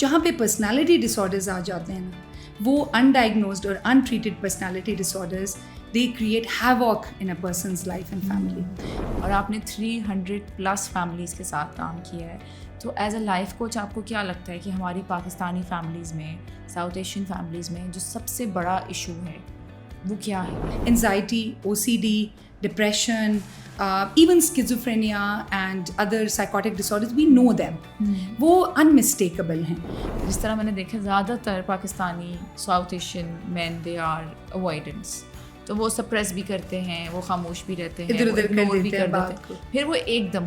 جہاں پہ پرسنالٹی ڈسآرڈرز آ جاتے ہیں نا, وہ انڈائگنوزڈ اور untreated personality disorders they create havoc in a person's life and family. اور آپ نے 300+ فیملیز کے ساتھ کام کیا ہے, تو ایز اے لائف کوچ آپ کو کیا لگتا ہے کہ ہماری پاکستانی فیملیز میں, ساؤتھ ایشین فیملیز میں جو سب سے بڑا ایشو ہے وہ کیا ہے؟ Anxiety, OCD, depression, even schizophrenia and other psychotic disorders, we know them. وہ unmistakable ہیں. جس طرح میں نے دیکھا زیادہ تر Pakistani south Asian men they are avoidance, تو وہ سپریس بھی کرتے ہیں, وہ خاموش بھی رہتے ہیں, ادھر ادھر اگنور بھی کر کر دیتے ہیں, دیتے ہیں, پھر وہ ایک دم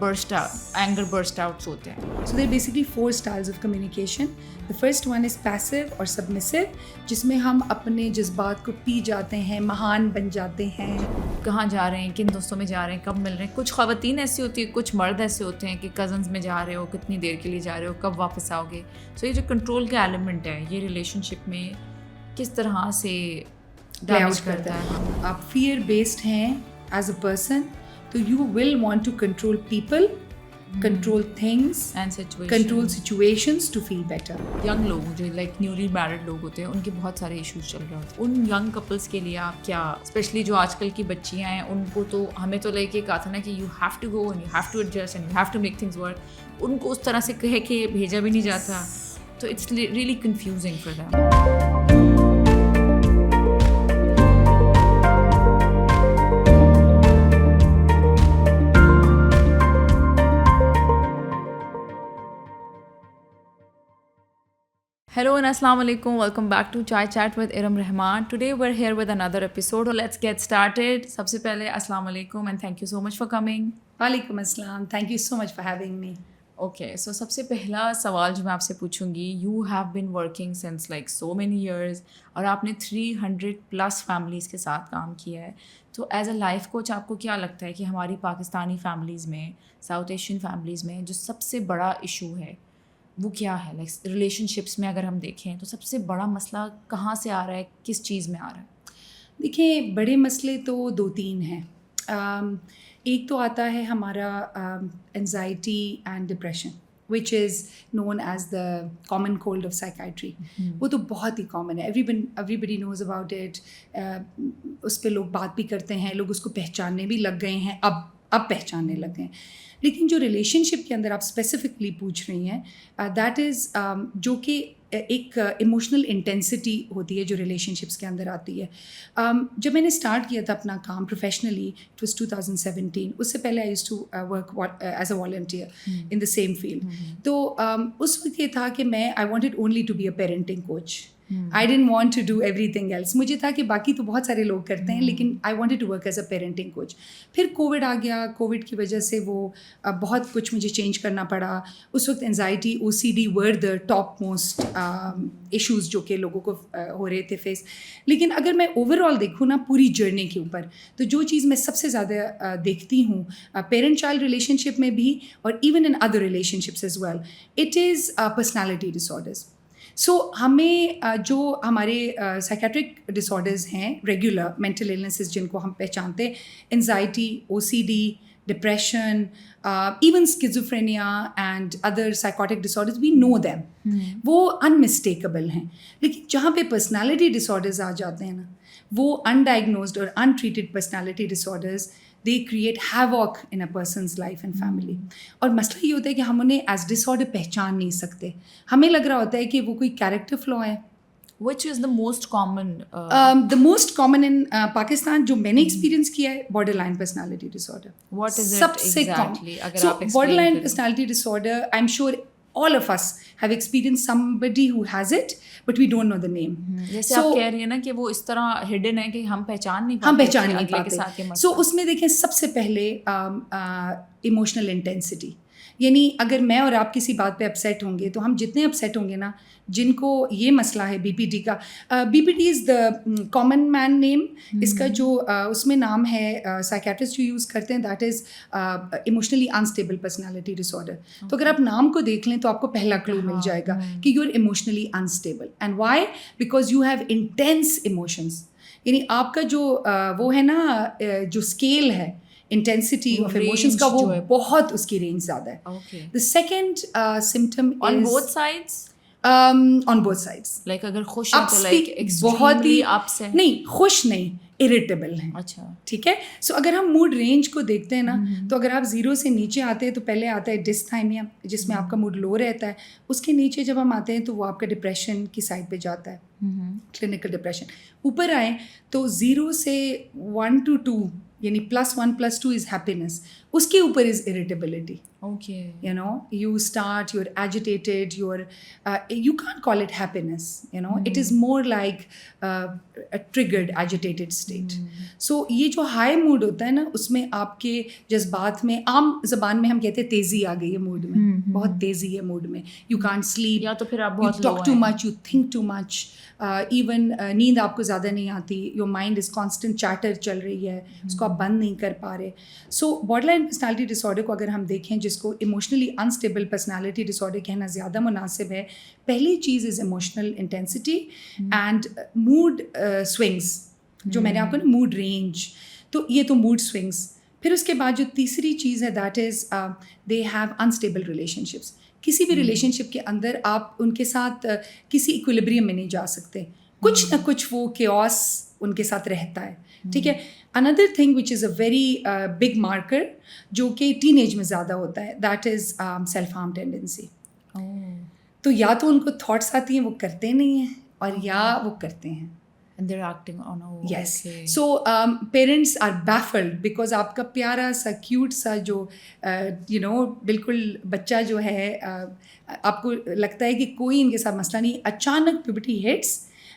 اینگر برسٹ آؤٹس ہوتے ہیں. So there are basically 4 styles of communication. The first one is passive or submissive, جس میں ہم اپنے جذبات کو پی جاتے ہیں, مہان بن جاتے ہیں. کہاں جا رہے ہیں, کن دوستوں میں جا رہے ہیں, کب مل رہے ہیں. کچھ خواتین ایسی ہوتی ہیں, کچھ مرد ایسے ہوتے ہیں کہ کزنز میں جا رہے ہو, کتنی دیر کے لیے جا رہے ہو, کب واپس آؤ گے. سو یہ جو کنٹرول کا ایلیمنٹ ہے, یہ ریلیشن شپ میں کس طرح سے ڈیمیج کرتا ہے. آپ فیئر بیسڈ ہیں ایز اے پرسن, تو you will want to control people, control things and control situations to feel better. Young لوگ جو لائک نیولی میرڈ لوگ ہوتے ہیں, ان کے بہت سارے ایشوز چل رہے ہوتے ہیں. ان ینگ کپلس کے لیے آپ کیا, اسپیشلی جو آج کل کی بچیاں ہیں, ان کو تو ہمیں تو لے کے کہا تھا نا کہ you have to go and you have to adjust and you have to make things work, ان کو اس طرح سے کہے کہ بھیجا بھی نہیں جاتا, تو it's really confusing for them. Hello and Assalamu alaikum. Welcome back to Chai Chat with Iram Rahman. Today we're here with another episode. So let's get started. سب سے پہلے Assalamu alaikum and thank you so much for coming. وعلیکم السلام. Thank you so much for having me. Okay, so سب سے پہلا سوال جو میں آپ سے پوچھوں گی, you have been working since like so many years اور آپ نے 300+ فیملیز کے ساتھ کام کیا ہے, تو ایز اے لائف کوچ آپ کو کیا لگتا ہے کہ ہماری پاکستانی فیملیز میں, ساؤتھ ایشین فیملیز میں جو سب سے بڑا ایشو ہے وہ کیا ہے؟ لائک ریلیشن شپس میں اگر ہم دیکھیں تو سب سے بڑا مسئلہ کہاں سے آ رہا ہے, کس چیز میں آ رہا ہے؟ دیکھیں, بڑے مسئلے تو 2-3 ہیں. ایک تو آتا ہے ہمارا anxiety and depression, which is known as the common cold of psychiatry. وہ تو بہت ہی کامن ہے, everybody knows about it. اس پہ لوگ بات بھی کرتے ہیں, لوگ اس کو پہچاننے بھی لگ گئے ہیں, اب پہچاننے لگ گئے ہیں. لیکن جو ریلیشن شپ کے اندر آپ اسپیسیفکلی پوچھ رہی ہیں, دیٹ از جو کہ ایک ایموشنل انٹینسٹی ہوتی ہے جو ریلیشن شپس کے اندر آتی ہے. جب میں نے اسٹارٹ کیا تھا اپنا کام پروفیشنلی, اٹ واز 2017. اس سے پہلے I used to work as a volunteer in the same field. تو اس وقت یہ تھا کہ میں I wanted only to be a parenting coach. I didn't want to do everything else. مجھے تھا کہ باقی تو بہت سارے لوگ کرتے ہیں, لیکن I wanted to work as a parenting coach. پھر کووڈ آ گیا, کووڈ کی وجہ سے وہ بہت کچھ مجھے چینج کرنا پڑا. اس وقت anxiety, OCD were the top most issues جو کہ لوگوں کو ہو رہے تھے فیس. لیکن اگر میں اوور آل دیکھوں نا پوری جرنی کے اوپر, تو جو چیز میں سب سے زیادہ دیکھتی ہوں پیرنٹ چائلڈ ریلیشن شپ میں بھی اور even in other relationships as well, it is personality disorders. So ہمیں جو ہمارے سائیکیٹرک ڈسآرڈرز ہیں, ریگولر مینٹل ایلنسز جن کو ہم پہچانتے ہیں, anxiety, OCD, depression, even schizophrenia and other psychotic disorders, we know them. وہ انمسٹیکیبل ہیں. لیکن جہاں پہ پرسنالٹی ڈسآرڈرز آ جاتے ہیں نا, وہ انڈائگنوزڈ اور untreated personality disorders, they create havoc in a person's life and family. اور مسئلہ یہ ہوتا ہے کہ ہم انہیں ایز ڈس آرڈر پہچان نہیں سکتے. ہمیں لگ رہا ہوتا ہے کہ وہ کوئی کیریکٹر فلو ہے. Which is the most common? The most common in Pakistan جو میں نے ایکسپیرینس کیا ہے, border line personality disorder. What is it سب سے exactly? common. So border line personality disorder, I'm sure all of us have experienced somebody who has it, but we don't know the name. جیسے آپ کہہ رہی ہیں نا کہ وہ اس طرح ہڈن ہے کہ ہم پہچان نہیں پاتے. سو اس میں دیکھیں سب سے پہلے ایموشنل انٹینسٹی, یعنی اگر میں اور آپ کسی بات پہ اپسیٹ ہوں گے تو ہم جتنے اپسیٹ ہوں گے نا, جن کو یہ مسئلہ ہے BPD کا, BPD is the common man نیم. اس کا جو اس میں نام ہے سائیکیٹرسٹ جو یوز کرتے ہیں, that is emotionally unstable personality disorder. تو اگر آپ نام کو دیکھ لیں تو آپ کو پہلا کلو مل جائے گا کہ you are emotionally unstable. And why? Because you have intense emotions. یعنی آپ کا جو وہ ہے نا, جو اسکیل ہے انٹینسٹی آف ایموشنس کا وہ بہت اس کی رینج زیادہ ہے. Okay. The second symptom On is both sides? On both sides. Like اگر خوش ہیں تو Upbeat, like بہت ہی extremely upset. نہیں, خوش نہیں, irritable ہیں. اچھا. ٹھیک ہے. سو اگر ہم موڈ رینج کو دیکھتے ہیں نا, تو اگر آپ 0 سے نیچے آتے ہیں تو پہلے آتا ہے ڈستھائمیا, جس میں آپ کا موڈ لو رہتا ہے. اس کے نیچے جب ہم آتے ہیں تو وہ آپ کا ڈپریشن کی سائڈ پہ جاتا ہے, کلینکل ڈپریشن. اوپر آئیں تو 0 سے 1 to 2 یعنی +1 +2 از ہیپینس. اس کے اوپر از irritability. Okay. You know, you're agitated, you can't call it happiness, it is more like a triggered agitated state. So یہ جو ہائی موڈ ہوتا ہے نا, اس میں آپ کے جذبات میں, عام زبان میں ہم کہتے ہیں تیزی آ گئی ہے موڈ میں, بہت تیزی ہے موڈ میں. You can't sleep, یا تو پھر آپ you بہت talk too much, you think too much, even نیند آپ کو زیادہ نہیں آتی. Your mind is constant chatter چل رہی ہے, اس کو آپ بند نہیں کر پا رہے. So borderline personality disorder کو اگر ہم دیکھیں, جس کو emotionally unstable personality disorder کہنا زیادہ مناسب ہے, پہلی چیز is emotional intensity and mood swings, جو میں نے آپ کو نا موڈ رینج, تو یہ تو موڈ سوئنگس. پھر اس کے بعد جو تیسری چیز ہے that is they have unstable relation ships. کسی بھی ریلیشن شپ کے اندر آپ ان کے ساتھ کسی ایکویلیبریم میں نہیں جا سکتے, کچھ نہ کچھ وہ کیوس ان کے ساتھ رہتا ہے. ٹھیک ہے. Another thing which is a very big marker جو کہ ٹین ایج میں زیادہ ہوتا ہے, that is self harm tendency. تو یا تو ان کو تھاٹس آتی ہیں وہ کرتے نہیں ہیں, اور یا وہ کرتے ہیں. And they're acting on a Yes. okay. So parents are baffled because آپ کا پیارا سا کیوٹ سا جو بالکل بچہ جو ہے, آپ کو لگتا ہے کہ کوئی ان کے ساتھ مسئلہ نہیں, اچانک puberty hits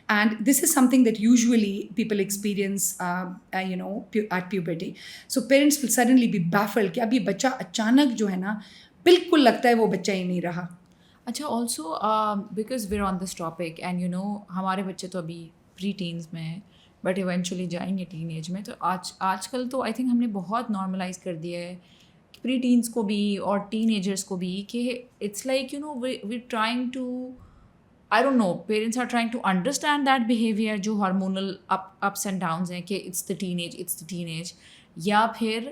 and this is something that usually people experience at puberty. So parents will suddenly be baffled کہ اب یہ بچہ اچانک جو ہے نا بالکل لگتا ہے وہ بچہ ہی نہیں رہا. اچھا. Also because we're on this topic and ہمارے بچے تو ابھی پری ٹینز میں ہیں, بٹ ایونچولی جائیں گے ٹین ایج میں. تو آج کل تو آئی تھنک ہم نے بہت نارملائز کر دیا ہے پری ٹینس کو بھی اور ٹین ایجرس کو بھی, کہ it's like we trying to, I don't know, parents are trying to understand that behaviour جو ہارمونل اپس اینڈ ڈاؤنز ہیں, کہ اٹس دا ٹین ایج, یا پھر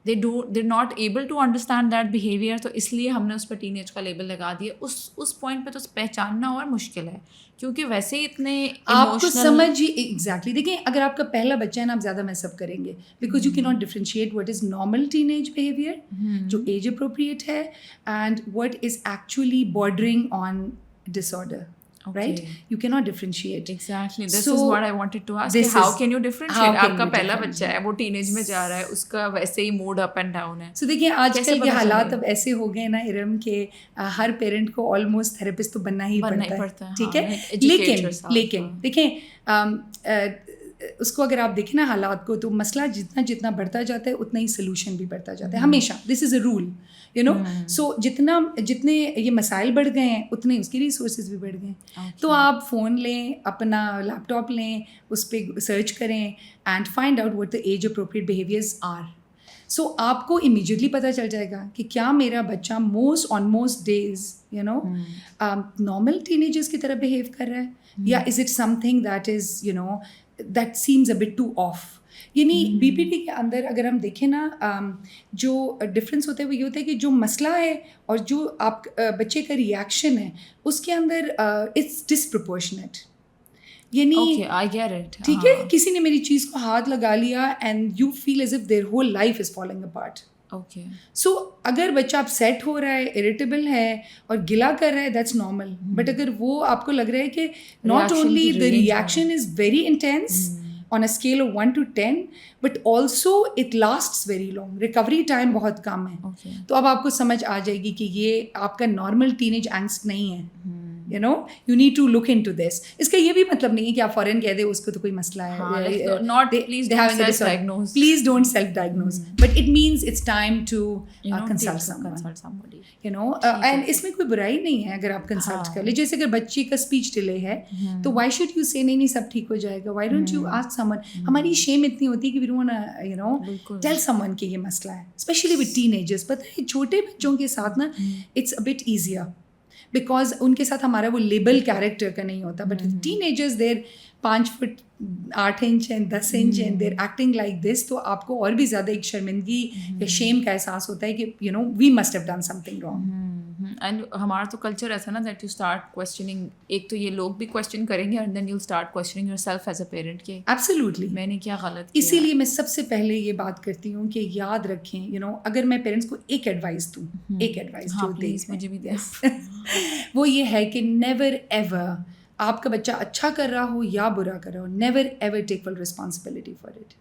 they're not able to understand that behavior. تو اس لیے ہم نے اس پہ ٹین ایج کا لیبل لگا دیا. اس پوائنٹ پہ تو پہچاننا اور مشکل ہے, کیونکہ ویسے ہی اتنے آپ کو سمجھ ہی ایگزیکٹلی. دیکھیں اگر آپ کا پہلا بچہ ہے نا, آپ زیادہ میس اپ کریں گے because you can not differentiate what is normal teenage behaviour جو ایج اپروپریٹ ہے and what is actually bordering on disorder. Right? You cannot differentiate. Exactly. This is what I wanted to ask. How can you differentiate? آپ کا پہلا بچہ ہے, وہ teen age میں جا رہا ہے, اس کا ویسے ہی موڈ اپ اینڈ ڈاؤن ہے. سو دیکھیے آج کل کے حالات اب ایسے ہو گئے نا ارم, کہ ہر پیرنٹ کو آلموسٹ تھراپسٹ تو بننا ہی پڑتا ہے. ٹھیک ہے. لیکن دیکھیں اس کو اگر آپ دیکھیں نا حالات کو, تو مسئلہ جتنا بڑھتا جاتا ہے اتنا ہی سلوشن بھی بڑھتا جاتا ہے ہمیشہ. دس از اے رول, سو جتنے یہ مسائل بڑھ گئے ہیں اتنے اس کی ریسورسز بھی بڑھ گئے ہیں. تو آپ فون لیں, اپنا لیپ ٹاپ لیں, اس پہ سرچ کریں and find out what the age appropriate behaviours are. So آپ کو امیجیٹلی پتہ چل جائے گا کہ کیا میرا بچہ on most days normal teenagers کی طرح بہیو کر رہا ہے, یا is it something that is that seems a bit too off. یعنی بی پی ٹی کے اندر اگر ہم دیکھیں نا, جو ڈفرینس ہوتا ہے وہ یہ ہوتا ہے کہ جو مسئلہ ہے اور جو آپ بچے کا ریئیکشن ہے اس کے اندر اٹس ڈسپرپورشنیٹ. یعنی ٹھیک ہے, کسی نے میری چیز کو ہاتھ لگا لیا and you feel as if their whole life is falling apart. Okay. So اگر بچہ آپ سیٹ ہو رہا ہے, اریٹیبل ہے اور گلا کر رہا ہے, دیٹس نارمل. بٹ اگر وہ آپ کو لگ رہا ہے کہ not only the reaction is very intense on a scale of 1 to 10, but also it lasts very long. Recovery time بہت کم ہے. تو اب آپ کو سمجھ آ جائے گی کہ یہ آپ کا نارمل ٹین ایج اینگسٹ نہیں ہے. you need to look into this. اس کا یہ بھی مطلب نہیں ہے کہ آپ فوراً کہہ دیں اس کو تو کوئی مسئلہ ہے. Please don't self-diagnose. But it means it's time to consult somebody. And اس میں کوئی برائی نہیں ہے اگر آپ کنسلٹ کر لیں. جیسے اگر بچے کا اسپیچ ڈیلے ہے تو وائی شوڈ یو سے نہیں سب ٹھیک ہو جائے گا. Why don't you ask someone. ہماری شیم اتنی ہوتی ہے کہ we don't want tell someone کہ یہ مسئلہ ہے, اسپیشلی ود ٹین ایجرز. پتہ ہے چھوٹے بچوں کے ساتھ نا it's a bit easier because ان کے ساتھ ہمارا وہ لیبل کیریکٹر کا نہیں ہوتا. But teenagers there 5 feet 8 inch ہیں 10 انچ ہیں دیر ایکٹنگ لائک دس, تو آپ کو اور بھی زیادہ ایک شرمندگی یا شیم کا احساس ہوتا ہے کہ you know we must have done something wrong. And ہمارا تو کلچر ایسا نا دیٹ یو اسٹارٹ کوسچننگ, ایک تو یہ لوگ بھی کوسچن کریں گے and then you start questioning yourself as a parent کہ ایبسلیوٹلی میں نے کیا غلط کیا. اسی لیے میں سب سے پہلے یہ بات کرتی ہوں کہ یاد رکھیں یو نو, اگر میں پیرنٹس کو ایک ایڈوائس دوں, ایک ایڈوائس جو پلیز مجھے بھی دیں, وہ یہ ہے کہ نیور ایور آپ کا بچہ اچھا کر رہا ہو یا برا کر رہا ہو, never ever take full responsibility for it.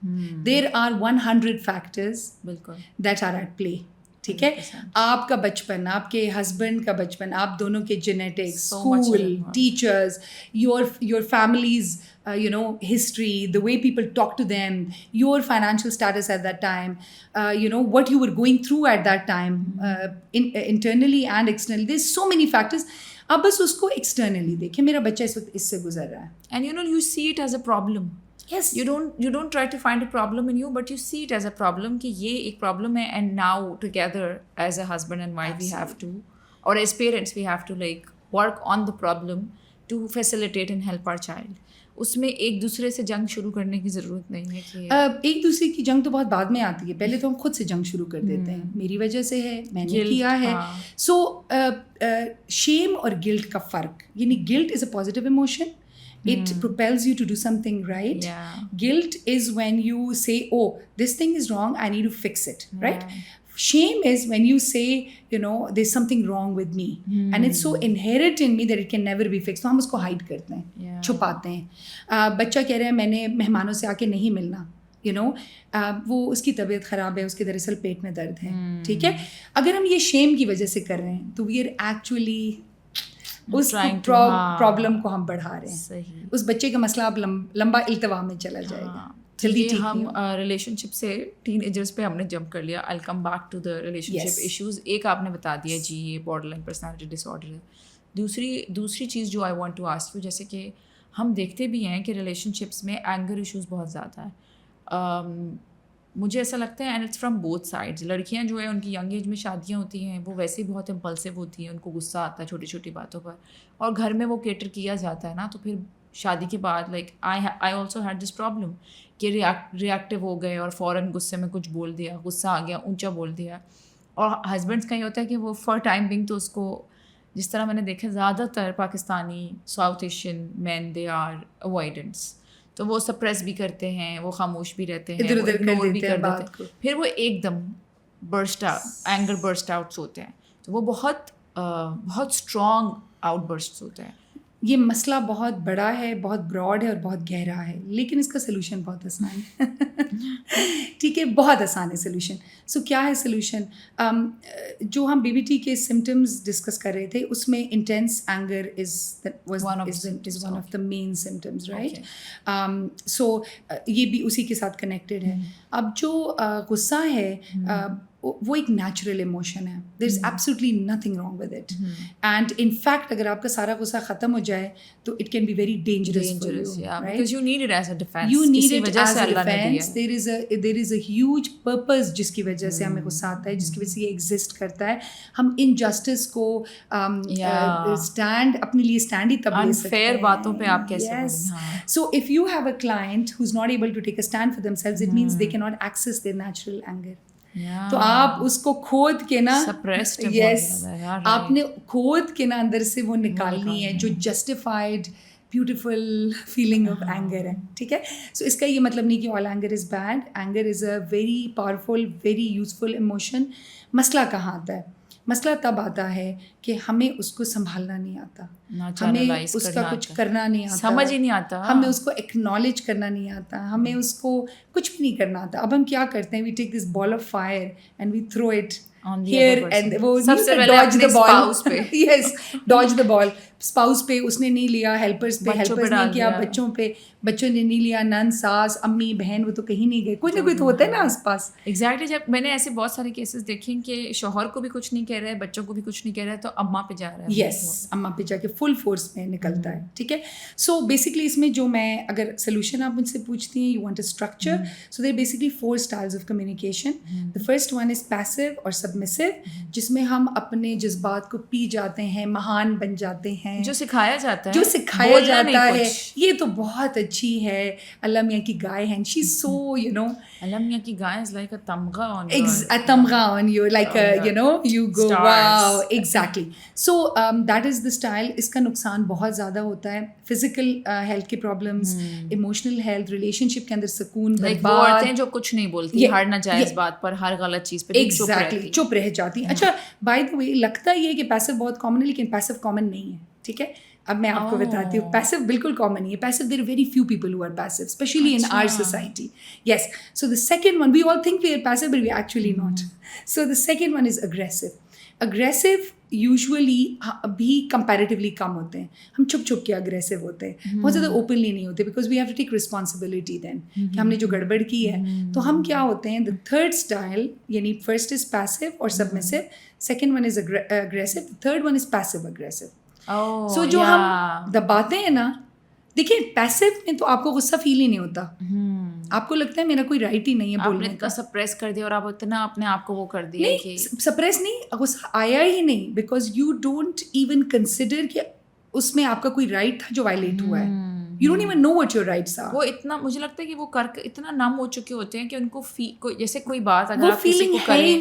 There are 100 factors بالکل دیٹ آر ایٹ پلے. ٹھیک ہے, آپ کا بچپن, آپ کے ہسبینڈ کا بچپن, آپ دونوں کے genetics, school, teachers, your families you know history, the way people talk to them, your financial status at that time, you know what you were going through at that time, internally and externally. There's so many factors. اب بس اس کو externally دیکھیں, میرا بچہ اس وقت اس سے گزر رہا ہے, and you know you see it as a problem. yes you don't try to find a problem in you, but you see it as a problem کہ یہ ایک problem ہے, and now together as a husband and wife we have to, or as parents we have to like work on the problem to facilitate and help our child. اس میں ایک دوسرے سے جنگ شروع کرنے کی ضرورت نہیں ہے کہ ایک دوسرے کی جنگ تو بہت بعد میں آتی ہے, پہلے تو ہم خود سے جنگ شروع کر دیتے ہیں, میری وجہ سے ہے, میں نے کیا ہے. سو شیم اور گلٹ کا فرق, یعنی guilt is a positive emotion, it propels you to do something right. Guilt is when you say, oh, this thing is wrong, I need to fix it, right? Shame is when you say, you know, there's something wrong with me, and it's so inherent in me that it can never be fixed. تو ہم اس کو hide کرتے ہیں, چھپاتے ہیں. بچہ کہہ رہا ہے میں نے مہمانوں سے آ کے نہیں ملنا, یو نو وہ اس کی طبیعت خراب ہے, اس کے دراصل پیٹ میں درد ہے. ٹھیک ہے, اگر ہم یہ شیم کی وجہ سے کر رہے ہیں تو وی آر ایکچولی اس پرابلم کو ہم بڑھا رہے ہیں. اس بچے کا مسئلہ اب لمبا التوا میں چلا جائے گا. جلدی ہم ریلیشن شپ سے ٹین ایجرس پہ ہم نے جمپ کر لیا. I come back to the relationship issues. ایک آپ نے بتا دیا جی یہ borderline personality disorder ہے. دوسری چیز جو I want to ask you, جیسے کہ ہم دیکھتے بھی ہیں کہ ریلیشن شپس میں اینگر ایشوز بہت زیادہ ہیں. مجھے ایسا لگتا ہے and it's from both sides. لڑکیاں جو ہے ان کی ینگ ایج میں شادیاں ہوتی ہیں, وہ ویسے ہی بہت امپلسو ہوتی ہیں, ان کو غصہ آتا ہے چھوٹی چھوٹی باتوں پر, اور گھر میں وہ کیٹر کیا جاتا ہے نا, تو پھر شادی کے بعد like I also had this problem کہ ریئیکٹیو ہو گئے اور فوراً غصے میں کچھ بول دیا, غصہ آ گیا, اونچا بول دیا. اور ہسبینڈس کا یہ ہوتا ہے کہ وہ فار ٹائم بینگ تو اس کو, جس طرح میں نے دیکھا زیادہ تر Pakistani south Asian men they are avoidants, تو وہ سپریس بھی کرتے ہیں, وہ خاموش بھی رہتے ہیں, اگنور بھی کر دیتے ہیں, پھر وہ ایک دم اینگر برسٹ آؤٹس ہوتے ہیں, تو وہ بہت اسٹرانگ آؤٹ برسٹس ہوتے ہیں. یہ مسئلہ بہت بڑا ہے, بہت براڈ ہے اور بہت گہرا ہے, لیکن اس کا سلوشن بہت آسان ہے. ٹھیک ہے, بہت آسان ہے سلوشن. سو کیا ہے سلوشن؟ جو ہم بی بی ٹی کے سمٹمز ڈسکس کر رہے تھے, اس میں intense anger is one of the main symptoms, right? So یہ بھی اسی کے ساتھ کنیکٹڈ ہے. اب جو غصہ ہے وہ ایک نیچرل ایموشن ہے, there is absolutely nothing wrong with it, and in fact اگر آپ کا سارا غصہ ختم ہو جائے تو it can be very dangerous for you, right? Because you need it as a defense. You need it as a defense. There is a huge purpose جس کی وجہ سے ہمیں غصہ آتا ہے, جس کی وجہ سے یہ ایگزسٹ کرتا ہے. ہم انجسٹس کو اسٹینڈ اپنے لیے اسٹینڈ ہی تب لے سکتے ہیں. unfair باتوں پہ آپ کیسے بولیں. So if you have a client who's not able to take a stand for themselves, it means they cannot access their natural anger. تو آپ اس کو کھود کے نا, یس آپ نے کھود کے نا اندر سے وہ نکالنی ہے جو justified beautiful feeling of anger ہے. ٹھیک ہے, سو اس کا یہ مطلب نہیں کہ all anger is bad. Anger is a very powerful, very useful emotion. مسئلہ کہاں آتا ہے؟ مسئلہ تب آتا ہے کہ ہمیں اس کو سنبھالنا نہیں آتا, ہمیں اس کا کچھ کرنا نہیں آتا, سمجھ ہی نہیں آتا, ہمیں اس کو ایکنالج کرنا نہیں آتا, ہمیں اس کو کچھ بھی نہیں کرنا آتا. اب ہم کیا کرتے ہیں, we take this ball of fire and we throw it here and وہ dodge the ball. Yes, dodge the ball. Spouse پہ اس نے نہیں لیا, ہیلپرس پہ ہیلپرس نے کیا, بچوں پہ بچوں نے نہیں لیا, نن ساس امی بہن وہ تو کہیں نہیں گئے, کوئی نہ کوئی تو ہوتا ہے نا آس پاس. ایگزیکٹلی. جب میں نے ایسے بہت سارے کیسز دیکھے کہ شوہر کو بھی کچھ نہیں کہہ رہا ہے, بچوں کو بھی کچھ نہیں کہہ رہا ہے, تو اماں پہ جا رہا ہے. یس, اماں پہ جا کے فل فورس میں نکلتا ہے. ٹھیک ہے, سو بیسکلی اس میں جو میں اگر سولوشن آپ مجھ سے پوچھتی ہیں, you want a structure, so there basically 4 styles of communication. The first one is passive اور سبمسو, جس میں ہم اپنے جذبات کو پی جاتے ہیں, مہان بن جاتے ہیں, ہیں, جو سکھایا جاتا ہے, جو سکھایا جاتا ہے, یہ تو بہت اچھی ہے, اللہ میاں کی گائے ہیں, شی از سو یو نو, اللہ میاں کی گائے از لائک a تمغہ on a tamgha on you, like you know, you go wow, exactly. So that is the style. اس کا نقصان بہت زیادہ ہوتا ہے, فزیکل ہیلتھ کے پرابلمس, ایموشنل ہیلتھ, ریلیشن شپ کے اندر سکون برباد, عورتیں جو کچھ نہیں بولتی ہر ناجائز بات پر, ہر غلط چیز پہ ایگزیکٹلی چپ رہ جاتی. اچھا بائی دا وے, لگتا یہ ہے کہ پیسو بہت کامن ہے, لیکن پیسو کامن نہیں ہے, ٹھیک ہے. اب میں آپ کو بتاتی ہوں, پیسو بالکل کامن نہیں ہے. Passive there very few people who are passive, especially in our society. Yes, so the second one, we all think we are passive but we actually not. So the second one is aggressive. Aggressive usually بھی comparatively کم ہوتے ہیں, ہم چھپ چھپ کے aggressive ہوتے ہیں, بہت زیادہ اوپنلی نہیں ہوتے, because we have to take responsibility then کہ ہم نے جو گڑبڑ کی ہے. تو ہم کیا ہوتے ہیں, دا تھرڈ اسٹائل, یعنی فرسٹ از پیسو اور submissive, second one is aggressive, third one is passive aggressive. So جو ہم دباتے ہیں نا, دیکھیں پیسو میں تو آپ کو غصہ فیل ہی نہیں ہوتا, آپ کو لگتا ہے میرا کوئی رائٹ ہی نہیں ہے بولنے کا, سپریس کر دیا اور آپ اتنا اپنے آپ کو وہ کر دیا کہ سپریس نہیں, غصہ آیا ہی نہیں, because you don't even consider کہ اس میں آپ کا کوئی رائٹ تھا جو وائلیٹ ہوا ہے. You don't even know what your rights are. وہ اتنا, مجھے لگتا ہے کہ وہ کر کے اتنا نم ہو چکے ہوتے ہیں کہ ان کو جیسے کوئی بات اگر آپ کسی کو کریں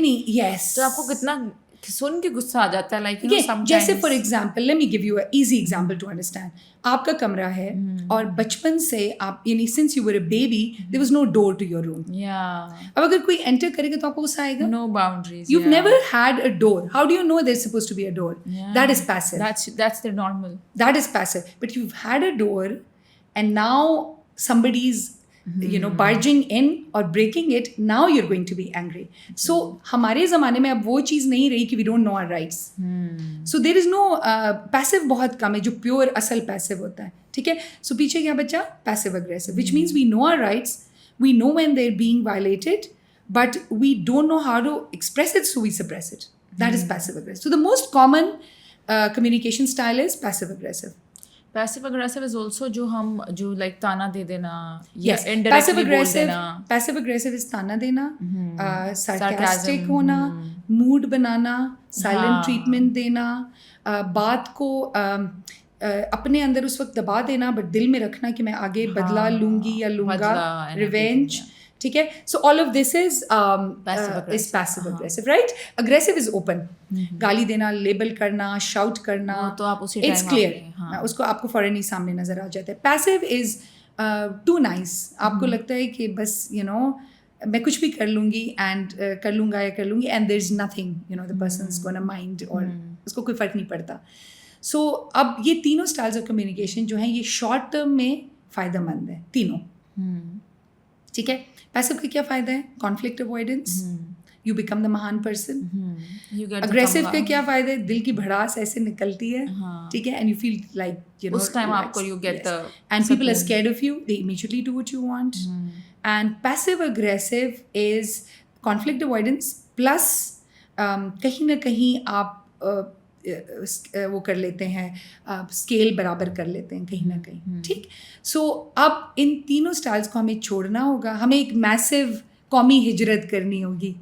تو آپ کو کتنا سن کے غصہ آ جاتا ہے. لائک جیسے for example, let me give you a easy example to understand. آپ کا کمرہ ہے اور بچپن سے آپ, یعنی since you were a baby there was no door to your room. اب اگر کوئی انٹر کرے گا تو آپ کو غصہ آئے گا. نو boundaries. You've never had a door. How do you know there's supposed to be a door? That is passive. That's the normal. That is passive. But you've had a door and now somebody's you know barging in or breaking it, now you're going to be angry. So ہمارے زمانے میں اب وہ چیز نہیں رہی کہ we don't know our rights. So there is no passive بہت کم ہے جو پیور اصل passive ہوتا ہے, ٹھیک ہے. So پیچھے کیا بچا, passive aggressive, which means we know our rights, we know when they're being violated, but we don't know how to express it, so we suppress it. That is passive aggressive. So the most common communication style is passive aggressive. Passive aggressive is also جو like تانا دے دینا, Yes, passive aggressive is تانا دینا, sarcastic ہونا, mood بنانا, silent treatment دینا, بات کو اپنے اندر اس وقت دبا دینا بٹ دل میں رکھنا کہ میں آگے بدلا لوں گی یا لوں گا, ریونج, ٹھیک ہے. So all of this is passive aggressive, right. Aggressive is open, گالی دینا, لیبل کرنا, شاؤٹ کرنا, تو آپ اسی اٹس کلیئر, اس کو آپ کو فوراً ہی سامنے نظر آ جاتا ہے. پیسو از ٹو نائس, آپ کو لگتا ہے کہ بس یو نو میں کچھ بھی کر لوں گی اینڈ کر لوں گا یا کر لوں گی, and there is nothing, you know the person's gonna mind, اور اس کو کوئی فرق نہیں پڑتا. سو اب یہ تینوں اسٹائلز آف کمیونیکیشن جو ہیں یہ شارٹ ٹرم میں فائدہ مند ہیں تینوں, ٹھیک ہے. پیسو کا کیا فائدہ ہے, conflict avoidance, you become the مہان پرسن. اگریسو کا کیا فائدہ ہے, دل کی بھڑاس ایسے نکلتی ہے, ٹھیک ہے, and you feel like you know اس ٹائم آپ کو you get the, and people are scared of you, they immediately do what you want. And passive aggressive is conflict avoidance plus کہیں نہ کہیں آپ وہ کر لیتے ہیں, اسکیل برابر کر لیتے ہیں کہیں نہ کہیں, ٹھیک. سو اب ان تینوں اسٹائلس کو ہمیں چھوڑنا ہوگا, ہمیں ایک میسو قومی ہجرت کرنی ہوگی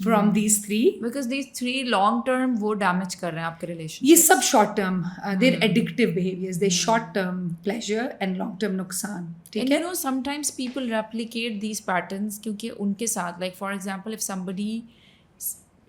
from these three, because these three long term وہ ڈیمیج کر رہے ہیں آپ کے ریلیشن. یہ سب short term, there addictive behaviours, there short term pleasure and long term نقصان, ٹھیک ہے. You know sometimes people replicate these patterns, کیونکہ ان کے ساتھ like for example if somebody,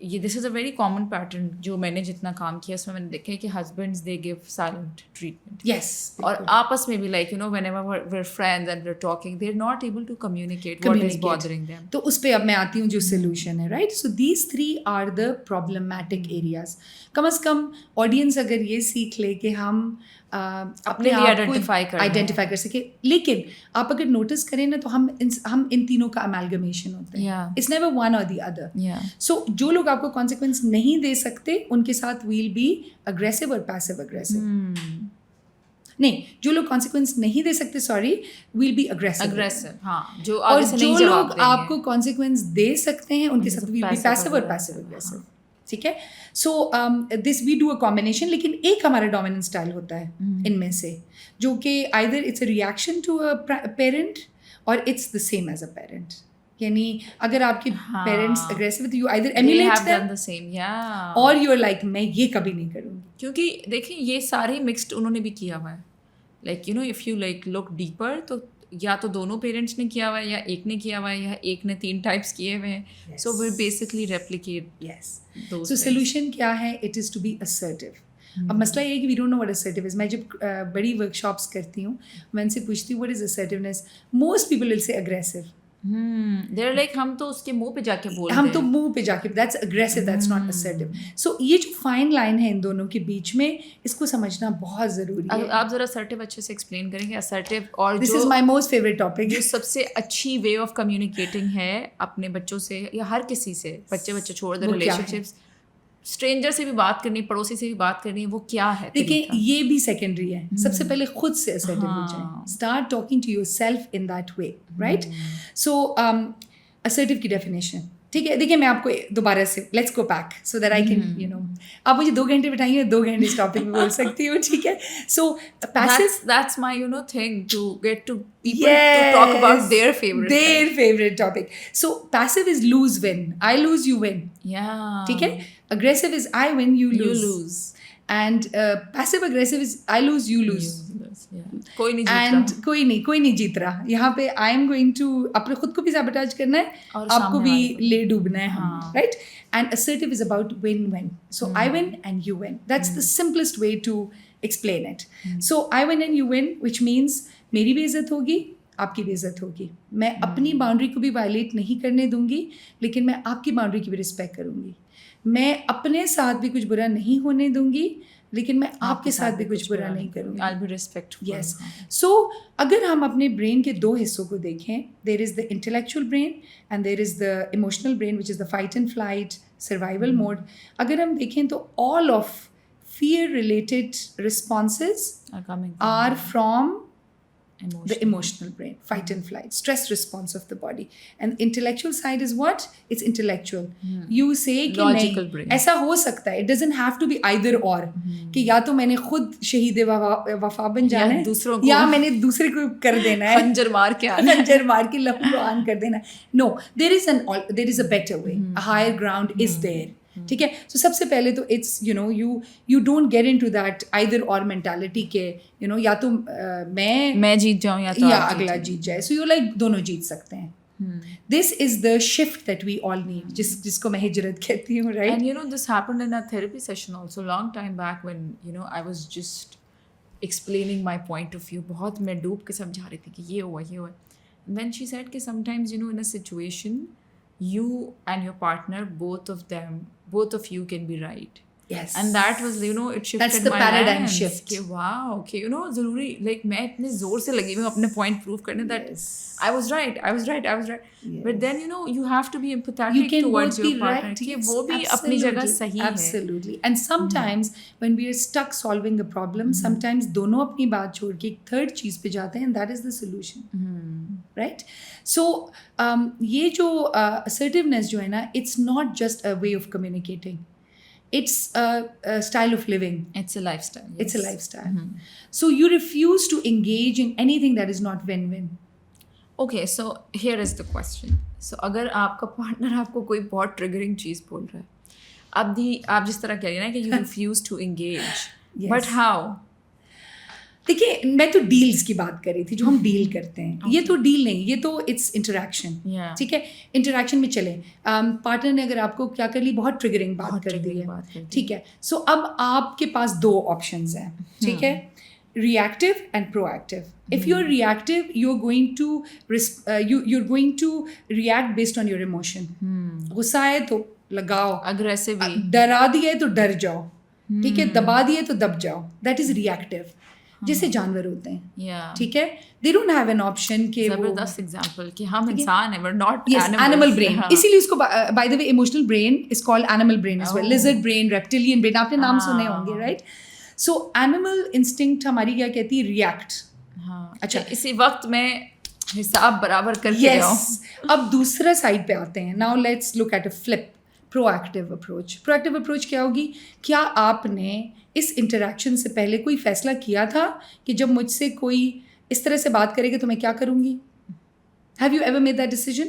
یہ this is a very common pattern جو میں نے جتنا کام کیا اس میں نے دیکھا ہے کہ husbands they give silent treatment. Yes, اور آپس میں بھی like you know whenever we're friends and we're talking they are not able to communicate what is bothering them. تو اس پہ اب میں آتی ہوں جو سولوشن ہے, right. So these three are the problematic areas. کم از کم آڈینس اگر یہ سیکھ لے کہ ہم اپنے آئیڈینٹیفائی کر سکیں, لیکن آپ اگر نوٹس کریں نا تو ہم ان تینوں کا امیلگمیشن ہوتا ہے, اٹس نیور ون اور دی ادر. سو جو لوگ آپ کو کانسیکوینس نہیں دے سکتے ان کے ساتھ ویل بی اگریسو اور پیسو اگریسو. نہیں, جو لوگ کانسیکوینس نہیں دے سکتے, سوری, ویل بی اگریسو. ہاں, اور جو لوگ آپ کو کانسیکوینس دے سکتے ہیں ان کے ساتھ ویل بی پیسو اور پیسو اگریسو, ٹھیک ہے. سو دس وی ڈو اے کمبینیشن, لیکن ایک ہمارا ڈومیننٹ اسٹائل ہوتا ہے ان میں سے جو کہ either it's a reaction to a parent or it's the same as a parent, یعنی اگر آپ کے پیرنٹس اگریسو ہیں تو you either They emulate have them done the same, yeah. اور یو آر لائک میں یہ کبھی نہیں کروں گی. کیونکہ دیکھیں یہ سارے مکسڈ انہوں نے بھی کیا ہوا ہے. Like you know if you like look deeper تو یا تو دونوں پیرنٹس نے کیا ہوا ہے یا ایک نے کیا ہوا ہے یا ایک نے 3 ٹائپس کیے ہوئے ہیں. So we basically replicate. Yes. So solution کیا ہے؟ It is to be assertive. اب مسئلہ یہ ہے کہ we don't know what assertive is. میں جب بڑی ورک شاپس کرتی ہوں میں ان سے پوچھتی ہوں what is assertiveness. Most people will سے اگریسو. دیر لائک ہم تو اس کے منہ پہ جا کے بولتے ہیں, ہم تو منہ پہ جا کے that's aggressive, that's not assertive. So یہ جو فائن لائن ہے ان دونوں کے بیچ میں اس کو سمجھنا بہت ضروری ہے. آپ ذرا اسرٹیو اچھے سے ایکسپلین کریں گے. اسرٹیو اور دس از مائی موسٹ فیوریٹ ٹاپک. جو سب سے اچھی وے آف کمیونیکیٹنگ ہے اپنے بچوں سے یا ہر کسی سے, بچے چھوڑ دیں, ریلیشن شپس, اسٹرینجر سے بھی بات کرنی, پڑوسی سے بھی بات کرنی, وہ کیا ہے؟ دیکھیں یہ بھی سیکنڈری ہے. سب سے پہلے خود سے اسرٹیو ہو جائیں. Start talking to yourself in that way, right. So assertive کی ڈیفینیشن, ٹھیک ہے, دیکھیے میں آپ کو دوبارہ سے let's go back so that I can you know, آپ مجھے 2 گھنٹے بتائیے, 2 گھنٹے اس ٹاپک میں بول سکتی ہوں, ٹھیک ہے. سو that's my thing to get to people to talk about their favorite topic. So passive is lose win. I lose, you win. Yeah. ٹھیک ہے. Aggressive is I win, you lose. And passive aggressive is I lose, you lose. کوئی نہیں جیت and کوئی نہیں جیت رہا. یہاں پہ آئی ایم گوئنگ ٹو اپنے خود کو بھی سیبوٹیج کرنا ہے, آپ کو بھی لے ڈوبنا ہے, right. And assertive is about win-win. So I win and you win. That's the simplest way to explain it. So I win and you win, which means میری بھی عزت ہوگی, آپ کی بھی عزت ہوگی. میں اپنی باؤنڈری کو بھی وائلیٹ نہیں کرنے دوں گی, لیکن میں آپ کی باؤنڈری کی بھی رسپیکٹ کروں گی. میں اپنے ساتھ بھی کچھ برا نہیں ہونے دوں گی, لیکن میں آپ کے ساتھ بھی کچھ برا نہیں کروں گی. I'll be respectful. Yes. So اگر ہم اپنے برین کے 2 حصوں کو دیکھیں, there is the intellectual brain and there is the emotional brain, which is the fight and flight survival mode. اگر ہم دیکھیں تو all of fear related responses are from the emotional brain, fight and flight, stress response of the body. And intellectual side is what? It's intellectual. You say کہ logical brain. ایسا ہو سکتا ہے, it doesn't have to be either or, کہ یا تو میں نے خود شہید وفا بن جانا ہے یا میں نے دوسرے کو کر دینا ہے, خنجر مار کے لہو لعان کر دینا ہے. No, there is a better way. A higher ground is there. ٹھیک ہے. سو سب سے پہلے تو it's you don't get into that either or mentality کے یا تو میں جیت جاؤں یا اگلا جیت جائے. سو یو لائک دونوں جیت سکتے ہیں. This is the shift that we all need, جس کو میں ہجرت کہتی ہوں, right. And this happened in a therapy session also long time back when I was just explaining my point of view. بہت میں ڈوب کے سمجھا رہی تھی کہ یہ ہوا. دین شی سیڈ کہ some times in a situation you and your partner, both of you can be right. Yes. And that was it shifted. That's the my paradigm lens. shift. کہ wow, okay, ضروری like میں اتنے زور سے لگی ہوں اپنے point prove کرنے that I was right. Yes. But then you have to be empathetic towards your partner کہ وہ بھی اپنی جگہ صحیح ہے. Absolutely. And sometimes when we are stuck solving a problem, sometimes دونوں اپنی بات چھوڑ کے ایک تھرڈ چیز پہ جاتے ہیں, and that is the solution. Right? So یہ جو assertiveness جو ہے نا, it's not just a way of communicating. It's a style of living. It's a lifestyle. Yes. It's a lifestyle. So you refuse to engage in anything that is not win-win. Okay, so here is the question. So اگر آپ کا partner آپ کو کوئی بہت triggering چیز بول رہا ہے, آپ جس طرح کہہ رہی ہیں نا کہ you refuse to engage. But how? دیکھیے میں تو ڈیلز کی بات کر رہی تھی, جو ہم ڈیل کرتے ہیں. یہ تو ڈیل نہیں, یہ تو اٹس انٹریکشن. ٹھیک ہے, انٹریکشن میں چلیں. پارٹنر نے اگر آپ کو کیا کر لی, بہت ٹریگرنگ بات کر دی ہے, ٹھیک ہے. سو اب آپ کے پاس 2 آپشنز ہیں, ٹھیک ہے, reactive and pro active. If you're reactive, you're going to react based on your emotion. غصہ ہے تو لگاؤ, aggressive, ڈرا دیے تو ڈر جاؤ, ٹھیک ہے, دبا دیے تو دب جاؤ. That is reactive. جیسے جانور ہوتے ہیں, ٹھیک ہے, they don't have an option کہ زبردست ایگزامپل کہ ہم انسان ہیں, we're not animal brain. اسی لیے اس کو by the way emotional brain is called animal brain as well. Lizard brain, reptilian brain, آپ نے نام سنے ہوں گے, رائٹ. سو animal instinct ہماری کیا کہتی ہے, react. اچھا, اسی وقت میں حساب برابر کر کے جاؤں. اب دوسرا سائڈ پہ آتے ہیں. now let's look at a flip, proactive approach. proactive approach کیا ہوگی, کیا آپ نے اس انٹریکشن سے پہلے کوئی فیصلہ کیا تھا کہ جب مجھ سے کوئی اس طرح سے بات کرے گا تو میں کیا کروں گی؟ Have you ever made that decision?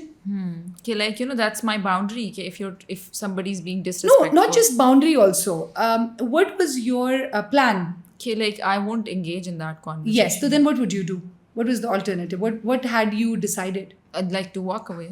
کہ like that's my boundary کہ if somebody is being No, disrespectful, not just boundary also. What was your plan? کہ like I won't engage in that conversation. Yes, so then what would you do? What was the alternative? What had you decided? I'd like to walk away.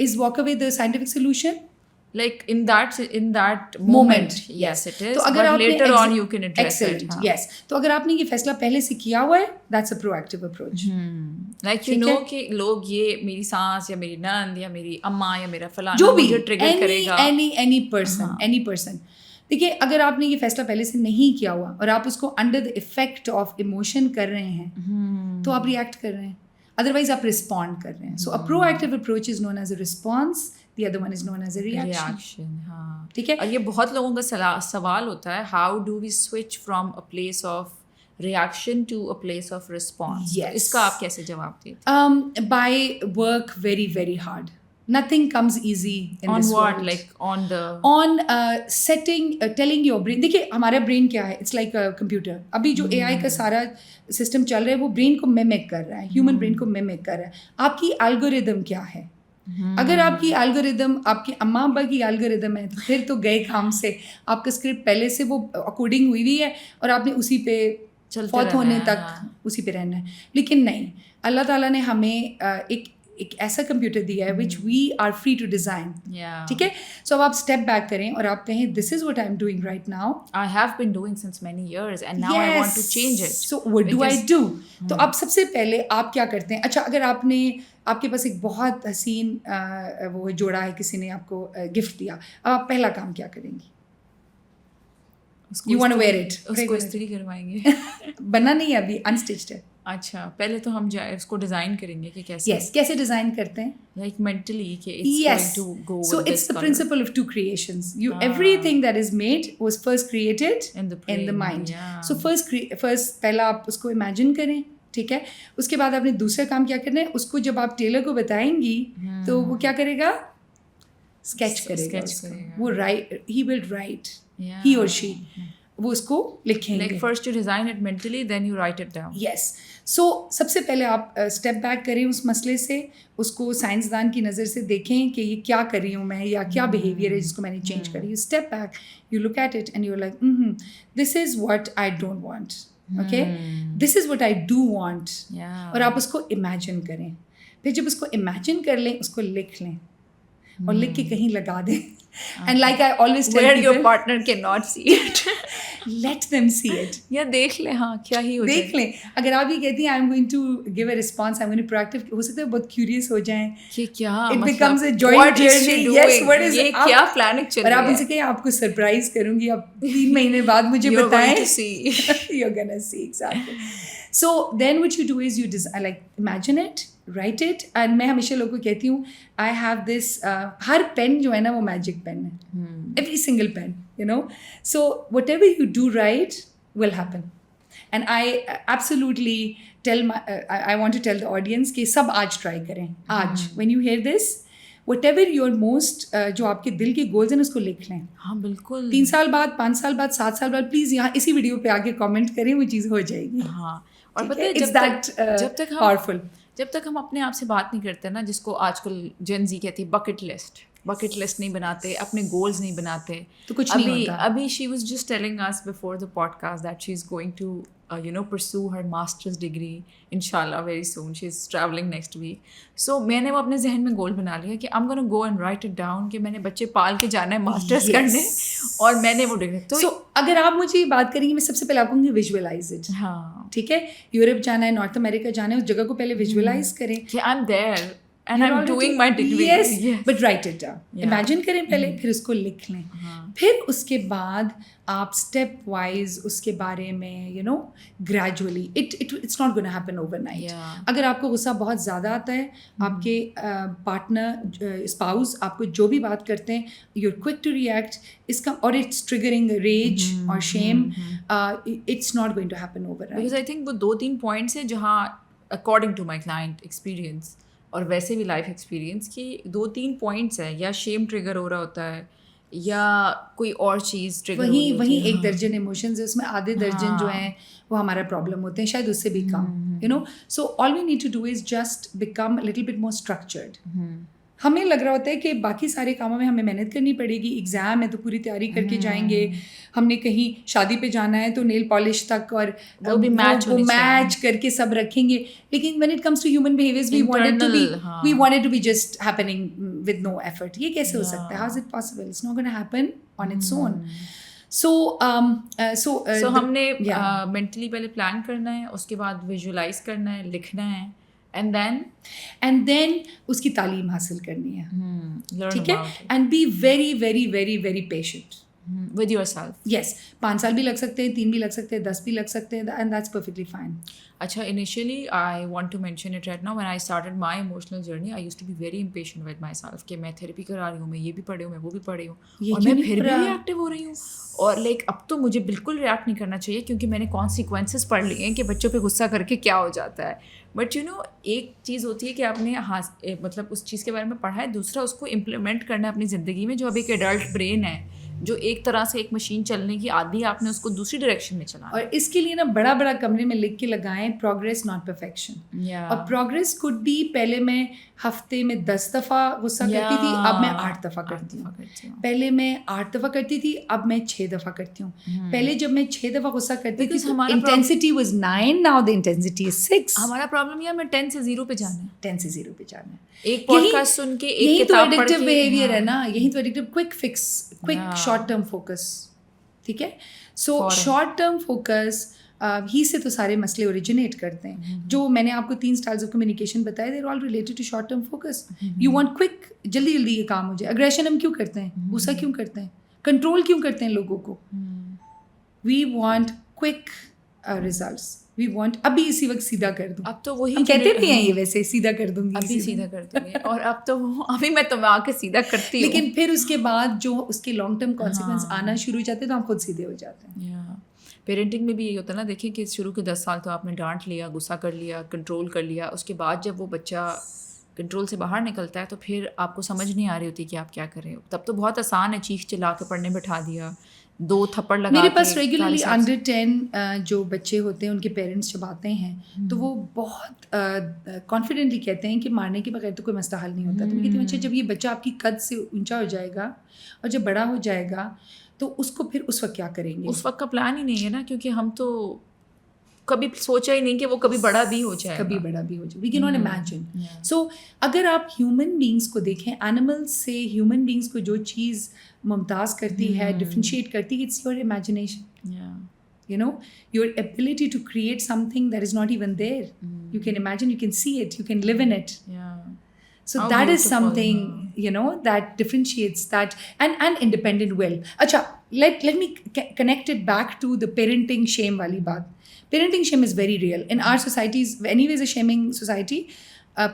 is walk away the scientific solution? Like in that moment, yes it is, تو اگر but آپ نے later on you can address it. Excellent, yes. تو اگر آپ نے یہ فیصلہ پہلے سے کیا ہوا ہے, that's a proactive approach. like کہ لوگ یہ میری سانس یا میری نند یا میری اماں یا میرا فلانا جو بھی مجھے ٹریگر کرے گا. any person. دیکھیے اگر آپ نے یہ فیصلہ پہلے سے نہیں کیا ہوا اور آپ اس کو under the effect of emotion کر رہے ہیں تو آپ ریئیکٹ کر رہے ہیں, ادروائز آپ رسپونڈ کر رہے ہیں. So proactive approach is known as a response, the other one is known as a reaction. ہاں ٹھیک ہے, اور یہ بہت لوگوں کا سوال ہوتا ہے, how do we switch from a place of reaction to a place of response. اس کا آپ کیسے جواب دیتے؟ By work very very hard. Nothing comes easy in on this what world. like on setting telling your brain. دیکھیے ہمارا brain کیا ہے, اٹس لائک a computer. ابھی جو اے آئی کا سارا سسٹم چل رہا ہے وہ برین کو میمک کر رہا ہے, ہیومن برین کو میمک کر رہا ہے. آپ کی الگوریدم کیا ہے؟ اگر آپ کی الگوریدم آپ کے اماں ابا کی الگوریدم ہے تو پھر تو گئے کام سے. آپ کا اسکرپٹ پہلے سے وہ اکارڈنگ ہوئی ہوئی ہے اور آپ نے اسی پہ فوت ہونے تک اسی پہ رہنا ہے. لیکن نہیں, اللہ تعالیٰ نے ہمیں ایک ایسا کمپیوٹر دیا ہے which we are free to design. ٹھیک ہے, سو اب آپ اسٹیپ بیک کریں اور آپ کہیں this is what I am doing right now. I have been doing since many years and now I want to change it. So what do I do? تو اب سب سے پہلے آپ کیا کرتے ہیں؟ اچھا, اگر آپ کے پاس ایک بہت حسین وہ جوڑا ہے, کسی نے آپ کو گفٹ دیا, اب آپ پہلا کام کیا کریں گی؟ You want to wear it. اس کو استری کروائیں گے. بنا نہیں ہے ابھی, انسٹچڈ ہے. اچھا, پہلے تو ہم اس کو ڈیزائن کریں گے کہ کیسے. یس, کیسے ڈیزائن کرتے ہیں؟ لائک مینٹلی کہ it's going to go with this So it's the principle of two creations. Everything that is made was first created in the mind. So first پہلا آپ اس کو امیجن کریں. ٹھیک ہے, اس کے بعد آپ نے دوسرا کام کیا کرنا ہے, اس کو جب آپ ٹیلر کو بتائیں گی تو وہ کیا کرے گا؟ اسکیچ کرے گا. وہ he will write, he or she وہ اس کو لکھیں گے. First you design it mentally then you write it down. Yes, so سب سے پہلے آپ اسٹیپ بیک کریں اس مسئلے سے, اس کو سائنسدان کی نظر سے دیکھیں کہ یہ کیا کر رہی ہوں میں, یا کیا بیہیویئر ہے جس کو میں نے چینج کری. You step back, you look at it and you like this is what I don't want, okay, this is what I do want. اور آپ اس کو امیجن کریں. پھر جب اس کو امیجن کر لیں, اس کو لکھ لیں اور لکھ کے کہیں لگا دیں. And like I always tell people, your partner cannot see it. Let them see it. یا دیکھ لیں, ہاں کیا ہی ہو جائے. دیکھ لیں. اگر آپ یہ کہتی ہیں I'm going to give a response, I'm going to proactive, ہو سکتا ہے بہت curious ہو جائیں کہ کیا it becomes a joint journey. Yes, what is یہ کیا پلاننگ چل رہی ہے. اور آپ ان سے کہیں آپ کو سرپرائز کروں گی, آپ 3 مہینے بعد مجھے بتائیں. You're gonna see, exactly. So then what you do is you like imagine it, write it. And میں ہمیشہ لوگوں کو کہتی ہوں I have this ہر پین جو ہے نا وہ میجک پین ہے, every single pen, you know. So whatever you do right will happen. And I absolutely tell I want to tell the audience کہ سب آج ٹرائی کریں. آج when you hear this, whatever your most جو آپ کے دل کے گولز ہیں اس کو لکھ لیں. ہاں بالکل. 3 سال بعد, 5 سال بعد, 7 سال بعد پلیز یہاں اسی ویڈیو پہ آ کے کامنٹ کریں, وہ چیز ہو جائے گی. ہاں, اور پتہ ہے جب تک ہم اپنے آپ سے بات نہیں کرتے نا, جس کو آج کل جین زی کہتی ہے بکٹ لسٹ نہیں بناتے, اپنے گولز نہیں بناتے, تو کچھ نہیں ہوتا. ابھی she was just telling us before the podcast that she is going to pursue her master's degree inshallah very soon. She's traveling next week. So میں نے وہ اپنے ذہن میں گول بنا لیا کہ I'm gonna go and write it down کہ میں نے بچے پال کے جانا ہے ماسٹرز کرنے, اور میں نے وہ ڈگری. تو اگر آپ مجھے یہ بات کریں گے, میں سب سے پہلے آپ کو کہوں گی ویژولاز اٹ. ہاں ٹھیک ہے, یورپ جانا ہے, نارتھ امریکہ جانا ہے, اس جگہ کو پہلے ویژولاز کریں کہ I'm there and I'm doing my degree. Yes, but write it down. Imagine کریں پہلے, پھر اس کو لکھ لیں. پھر اس کے بعد آپ اسٹیپ وائز اس کے بارے میں gradually, it's not gonna happen overnight. اگر آپ کو غصہ بہت زیادہ آتا ہے, آپ کے پارٹنر اسپاؤز آپ کو جو بھی بات کرتے ہیں, you are quick to react, اس کا, اور اٹس ٹریگرنگ ریج اور shame, it's not going to happen overnight. Because I think وہ 2-3 پوائنٹس ہیں جہاں according to my client experience اور ویسے بھی لائف ایکسپیرینس کی 2-3 پوائنٹس ہیں. یا شیم ٹریگر ہو رہا ہوتا ہے, یا کوئی اور چیز ٹریگر وہیں ایک درجن ایموشنز ہے, اس میں آدھے درجن جو ہیں وہ ہمارا پرابلم ہوتے ہیں, شاید اس سے بھی کم, you know. So all we need to do is just become little bit more structured. ہمیں لگ رہا ہوتا ہے کہ باقی سارے کاموں میں ہمیں محنت کرنی پڑے گی, ایگزام ہے تو پوری تیاری کر کے جائیں گے, ہم نے کہیں شادی پہ جانا ہے تو نیل پالش تک اور وہ میچ کر کے سب رکھیں گے. لیکن when it comes to human behaviors we want it to be just happening with no effort. یہ کیسے ہو سکتا ہے؟ How is it possible? It's not going to happen on its own. So ہم نے مینٹلی پہلے پلان کرنا ہے, اس کے بعد ویژولائز کرنا ہے, لکھنا ہے, and then اس کی تعلیم حاصل کرنی ہے, ٹھیک ہے, and be very very very very patient with yourself. Yes, 5 سال بھی لگ سکتے ہیں, 3 بھی لگ سکتے ہیں, 10 بھی لگ سکتے ہیں, and that's perfectly fine. اچھا, initially I want to mention it right now, when I started my emotional journey I used to be very impatient with myself کہ میں تھیراپی کرا رہی ہوں, میں یہ بھی پڑھی ہوں, میں وہ بھی پڑھی ہوں, اور میں پھر بھی ریئیکٹیو ہو رہی ہوں. اور لائک اب تو مجھے بالکل ریئیکٹ نہیں کرنا چاہیے کیونکہ میں نے کانسیکوینسز پڑھ لیے ہیں کہ بچوں پہ غصہ کر کے کیا ہو جاتا ہے. بٹ یو نو ایک چیز ہوتی ہے کہ آپ نے مطلب اس چیز کے بارے میں پڑھا ہے, دوسرا اس کو امپلیمنٹ کرنا ہے اپنی زندگی میں. جو اب ایک ایڈلٹ برین ہے جو ایک طرح سے ایک مشین چلنے کی عادی ہے, آپ نے اس کو دوسری ڈائریکشن میں چلانا. اور اس کے لیے نا بڑا بڑا کمرے میں لکھ کے لگائیں, پروگریس ناٹ پرفیکشن. اور پروگریس کوڈ بی, پہلے میں ہفتے میں 10 دفعہ غصہ کرتی تھی, اب میں 8 دفعہ کرتی ہوں. پہلے میں 8 دفعہ کرتی تھی, اب میں 6 دفعہ کرتی ہوں. پہلے جب میں 6 دفعہ غصہ کرتی تھی intensity was 9, now the intensity is 6. ہمارا پرابلم یہ ہے, میں 10 سے 0 پہ جانا ہے, 10 سے 0 پہ جانا ہے. ایک پوڈ کاسٹ سن کے, ایک کتاب پڑھ کے. ایڈکٹیو بیہیویئر ہے نا, یہی تو addictive. Quick fix, quick short term focus, ٹھیک ہے. سو شارٹ ٹرم فوکس ہی سے تو سارے مسئلے اوریجنیٹ کرتے ہیں. جو میں نے آپ کو 3 اسٹائلز آف کمیونیکیشن بتائے, they are all related to short term focus. You want quick, جلدی جلدی یہ کام ہو جائے. اگریشن ہم کیوں کرتے ہیں, غصہ کیوں کرتے ہیں, کنٹرول کیوں کرتے ہیں لوگوں کو؟ We want quick results. We want ابھی اسی وقت سیدھا کر دوں. اب تو وہی کہتے بھی ہیں یہ, ویسے سیدھا کر دوں گی, ابھی سیدھا کر دوں گی, اور اب تو ابھی میں تمہیں آ کے سیدھا کرتی ہوں. لیکن پھر اس کے بعد جو اس کے لانگ ٹرم کانسیکوینس آنا شروع ہو جاتے ہیں تو ہم خود سیدھے ہو جاتے ہیں. پیرنٹنگ میں بھی یہی ہوتا ہے نا, دیکھیں کہ شروع کے 10 سال تو آپ نے ڈانٹ لیا, غصہ کر لیا, کنٹرول کر لیا. اس کے بعد جب وہ بچہ کنٹرول سے باہر نکلتا ہے تو پھر آپ کو سمجھ نہیں آ رہی ہوتی کہ آپ کیا کریں. تب تو بہت آسان ہے, چیخ چلا کے پڑھنے بٹھا دیا, 2 تھپڑ لگا. میرے پاس ریگولرلی انڈر 10 جو بچے ہوتے ہیں, ان کے پیرنٹس جب آتے ہیں تو وہ بہت کانفیڈنٹلی کہتے ہیں کہ مارنے کے بغیر تو کوئی مسئلہ حل نہیں ہوتا. تو میں کہتی ہوں اچھا, جب یہ بچہ آپ کی قد سے اونچا ہو جائے گا اور جب بڑا ہو جائے گا تو اس کو پھر اس وقت کیا کریں گے؟ اس وقت کا پلان ہی نہیں ہے نا, کیونکہ ہم تو کبھی سوچا ہی نہیں کہ وہ کبھی بڑا بھی ہو جائے, کبھی بڑا بھی ہو جائے. We can not imagine. So اگر آپ ہیومن بینگس کو دیکھیں, اینیملس سے ہیومن بینگس کو جو چیز ممتاز کرتی ہے, ڈفرینشیٹ کرتی ہے, it's your imagination. You know, your ability to create something that is not even there. You can imagine, you can see it, you can live in it. So how that is something, you know, that differentiates that, and independent will. Acha, let me connect it back to the parenting shame wali baat. Parenting shame is very real in our societies. Anyways, a shaming society.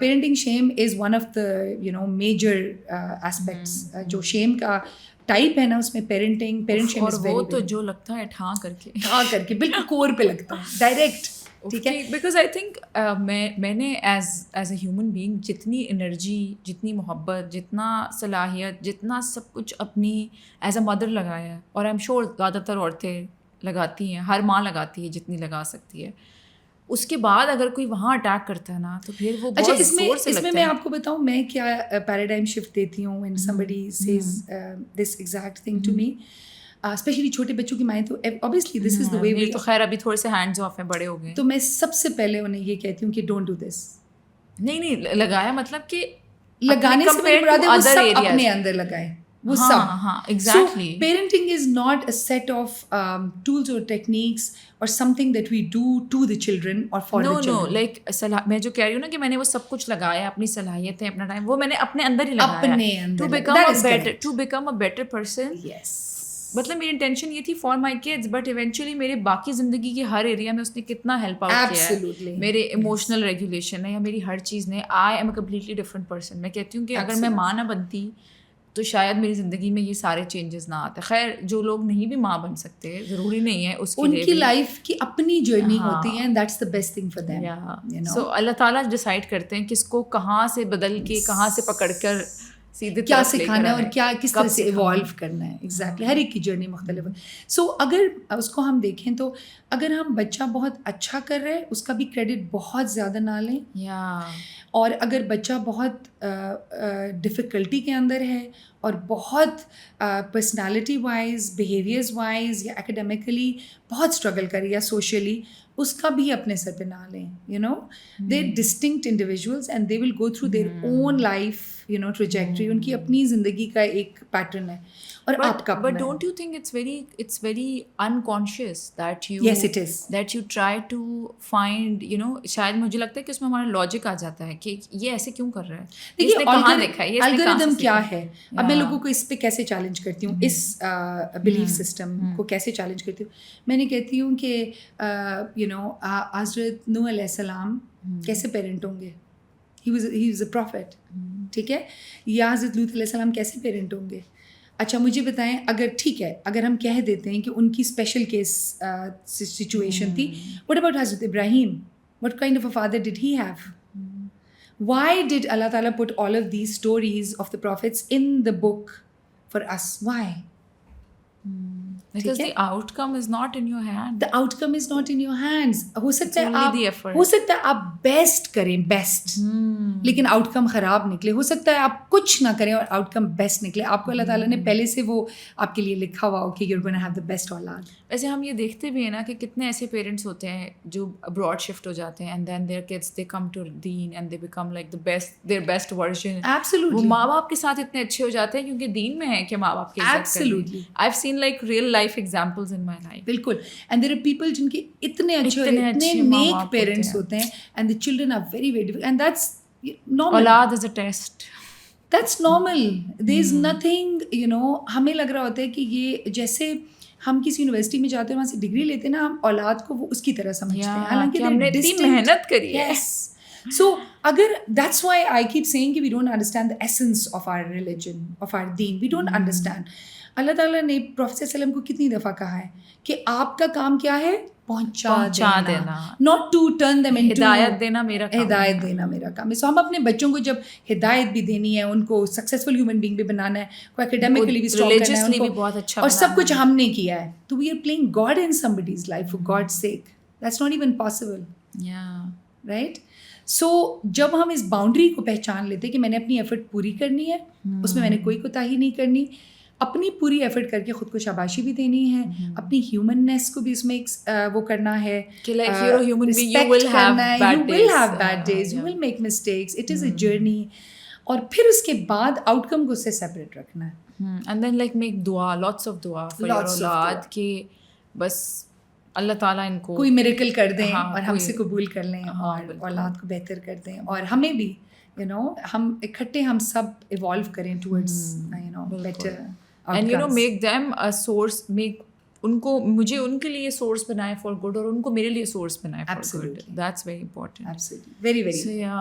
Parenting shame is one of the, you know, major aspects. Jo shame ka type ہے نا, اس میں parent shame is very, وہ تو جو لگتا ہے ٹھاں کر کے بالکل کور پہ لگتا ہے ڈائریکٹ, ٹھیک ہے. بیکاز آئی تھنک میں نے ایز اے ہیومن بینگ جتنی انرجی, جتنی محبت, جتنا صلاحیت, جتنا سب کچھ اپنی ایز اے مدر لگایا ہے, اور آئی ایم شیور زیادہ تر عورتیں لگاتی ہیں, ہر ماں لگاتی ہے جتنی لگا سکتی ہے. اس کے بعد اگر کوئی وہاں اٹیک کرتا ہے نا تو پھر وہ بہت زور سے لگتا ہے. اس میں میں آپ کو بتاؤں میں کیا پیراڈائم شفٹ دیتی ہوں. when somebody says this exact thing to me, especially چھوٹے بچوں کی مائیں, تو obviously this is the way we, تو خیر ابھی تھوڑے سے ہینڈز آف ہیں, بڑے ہو گئے, تو میں سب سے پہلے انہیں یہ کہتی ہوں کہ ڈونٹ ڈو دس. نہیں لگایا, مطلب کہ لگانے سے میرے مراد ہے وہ سب اپنے اندر لگائے, وہ سب. ہاں exactly. So parenting is not a set of tools or techniques or something that we do to the children or for the children. No, like میں جو کہہ رہی ہوں نا کہ میں نے وہ سب کچھ لگایا, اپنی صلاحیتیں, اپنا ٹائم, وہ میں نے اپنے اندر ہی لگایا to become a better person. Yes. مطلب میری انٹینشن یہ تھی for my kids, but eventually میرے باقی زندگی کے ہر ایریا میں اس نے کتنا ہیلپ آؤٹ کیا ہے. میرے ایموشنل ریگولیشن ہے یا میری ہر چیز نے, I am a completely different person. میں کہتی ہوں کہ اگر میں ماں نہ بنتی تو شاید میری زندگی میں یہ سارے چینجز نہ آتے. خیر جو لوگ نہیں بھی ماں بن سکتے, ضروری نہیں ہے اس کے لیے, ان کی لائف کی اپنی جرنی ہوتی ہے, and that's the best thing for them. سو اللہ تعالیٰ ڈیسائڈ کرتے ہیں کس کو کہاں سے بدل کے, کہاں سے پکڑ کر سیدھے کیا طرف لے کر سکھانا ہے آئے. اور کیا کس طرح کب سے ایوالو کرنا ہے. ایگزیکٹلی ہر ایک کی جرنی مختلف ہے. سو اگر اس کو ہم دیکھیں تو اگر ہم بچہ بہت اچھا کر رہے اس کا بھی کریڈٹ بہت زیادہ نہ لیں, اور اگر بچہ بہت ڈفیکلٹی کے اندر ہے اور بہت پرسنالٹی وائز, بیہیویئرز وائز یا اکیڈیمکلی بہت اسٹرگل کرے یا سوشلی, اس کا بھی اپنے سر پہ نہ لیں. You know they distinct individuals and they will go through their own life trajectory. ان کی اپنی زندگی کا ایک پیٹرن ہے اور آپ کا. But don't you think it's very unconscious that you Yes, it is. that you try to find, شاید مجھے لگتا ہے کہ اس میں ہمارا لاجک آ جاتا ہے کہ یہ ایسے کیوں کر رہا ہے, دیکھیے الگورتھم کیا ہے. اب میں لوگوں کو اس پہ کیسے چیلنج کرتی ہوں, اس بلیف سسٹم کو کیسے چیلنج کرتی ہوں. میں نے کہتی ہوں کہ حضرت نوح علیہ السلام کیسے پیرنٹ ہوں گے, ہی واز اے پروفیٹ, ٹھیک ہے, یا حضرت لوط علیہ السلام کیسے پیرنٹ ہوں گے. اچھا مجھے بتائیں, اگر ٹھیک ہے اگر ہم کہہ دیتے ہیں کہ ان کی اسپیشل کیس سچویشن تھی, what about Hazrat Ibrahim, what kind of a father did he have. Why did Allah Ta'ala put all of these stories of the prophets in the book for us? Why? Because the outcome is not in your hand. The outcome is not in your hands. ہو سکتا ہے only the effort. ہو سکتا ہے آپ best کریں, best, لیکن out کم خراب نکلے. ہو سکتا ہے آپ کچھ نہ کریں اور آؤٹ کم بیسٹ نکلے. آپ کو اللہ تعالیٰ نے پہلے سے وہ آپ کے لیے لکھا ہوا ہو کہ you're going to have the best اولاد. ویسے ہم یہ دیکھتے بھی ہیں نا کہ کتنے ایسے پیرنٹس ہوتے ہیں جو ابراڈ شفٹ ہو جاتے ہیں and then their kids they come to then and they become like the best, their best version. Absolutely. وہ ماں باپ کے ساتھ اتنے اچھے ہو جاتے ہیں کیونکہ دین میں ہے کہ ماں باپ کی عزت کریں. Absolutely. I've seen like real life examples in my life. بالکل. اینڈ دیر آر پیپل جن کے اتنے اچھے اتنے نیک پیرنٹس ہوتے ہیں and the children are very very difficult, and that's normal. اولاد is a test. That's normal. There is nothing, ہمیں لگ رہا ہوتا ہے کہ یہ جیسے ہم کسی یونیورسٹی میں جاتے ہیں وہاں سے ڈگری لیتے ہیں نا, ہم اولاد کو وہ اس کی طرح سمجھتے ہیں, حالانکہ ہم نے اتنی محنت کری ہے. So اگر that's why I keep saying کہ we don't understand the essence of our religion, of our deen. We don't understand. اللہ تعالیٰ نے پروفیٹ صلی اللہ علیہ وسلم کو کتنی دفعہ کہا ہے کہ آپ کا کام کیا ہے, پہنچا دینا, not to turn them into, ہدایت دینا میرا کام, ہدایت دینا میرا کام ہے. سو ہم اپنے بچوں کو جب ہدایت بھی دینی ہے, ان کو سکسیزفل ہیومن بینگ بھی بنانا ہے, کو اکیڈیمکلی بھی اسٹرانگ کرنا ہے, ان کو, اور سب کچھ ہم نے کیا ہے, تو we are playing God in somebody's life for God's sake. That's not even possible. Right? سو جب ہم اس باؤنڈری کو پہچان لیتے کہ میں نے اپنی ایفرٹ پوری کرنی ہے, اس میں میں نے کوئی کوتاہی نہیں کرنی, اپنی پوری ایفرٹ کر کے خود کو شاباشی بھی دینی ہے, اپنی ہیومننیس کو بھی اس میں وہ کرنا ہے, رسپیکٹ کرنا ہے. You will have bad days, you will make mistakes, it is a journey. اور پھر اس کے بعد آؤٹ کم کو اس سے سیپریٹ رکھنا ہے. اینڈ دین لائک میک دعا, lots of dua for your اولاد کہ بس اللہ تعالیٰ ان کو کوئی میریکل کر دیں اور ہم سے قبول کر لیں اور اولاد کو بہتر کر دیں, اور ہمیں بھی ہم اکٹھے ہم سب ایوالو کریں towards better. And make them a source, make in کو, مجھے ان کے لیے سورس بنائے فار گڈ اور ان کو میرے لیے سورس بنائے for good. That's very important. Absolutely, very very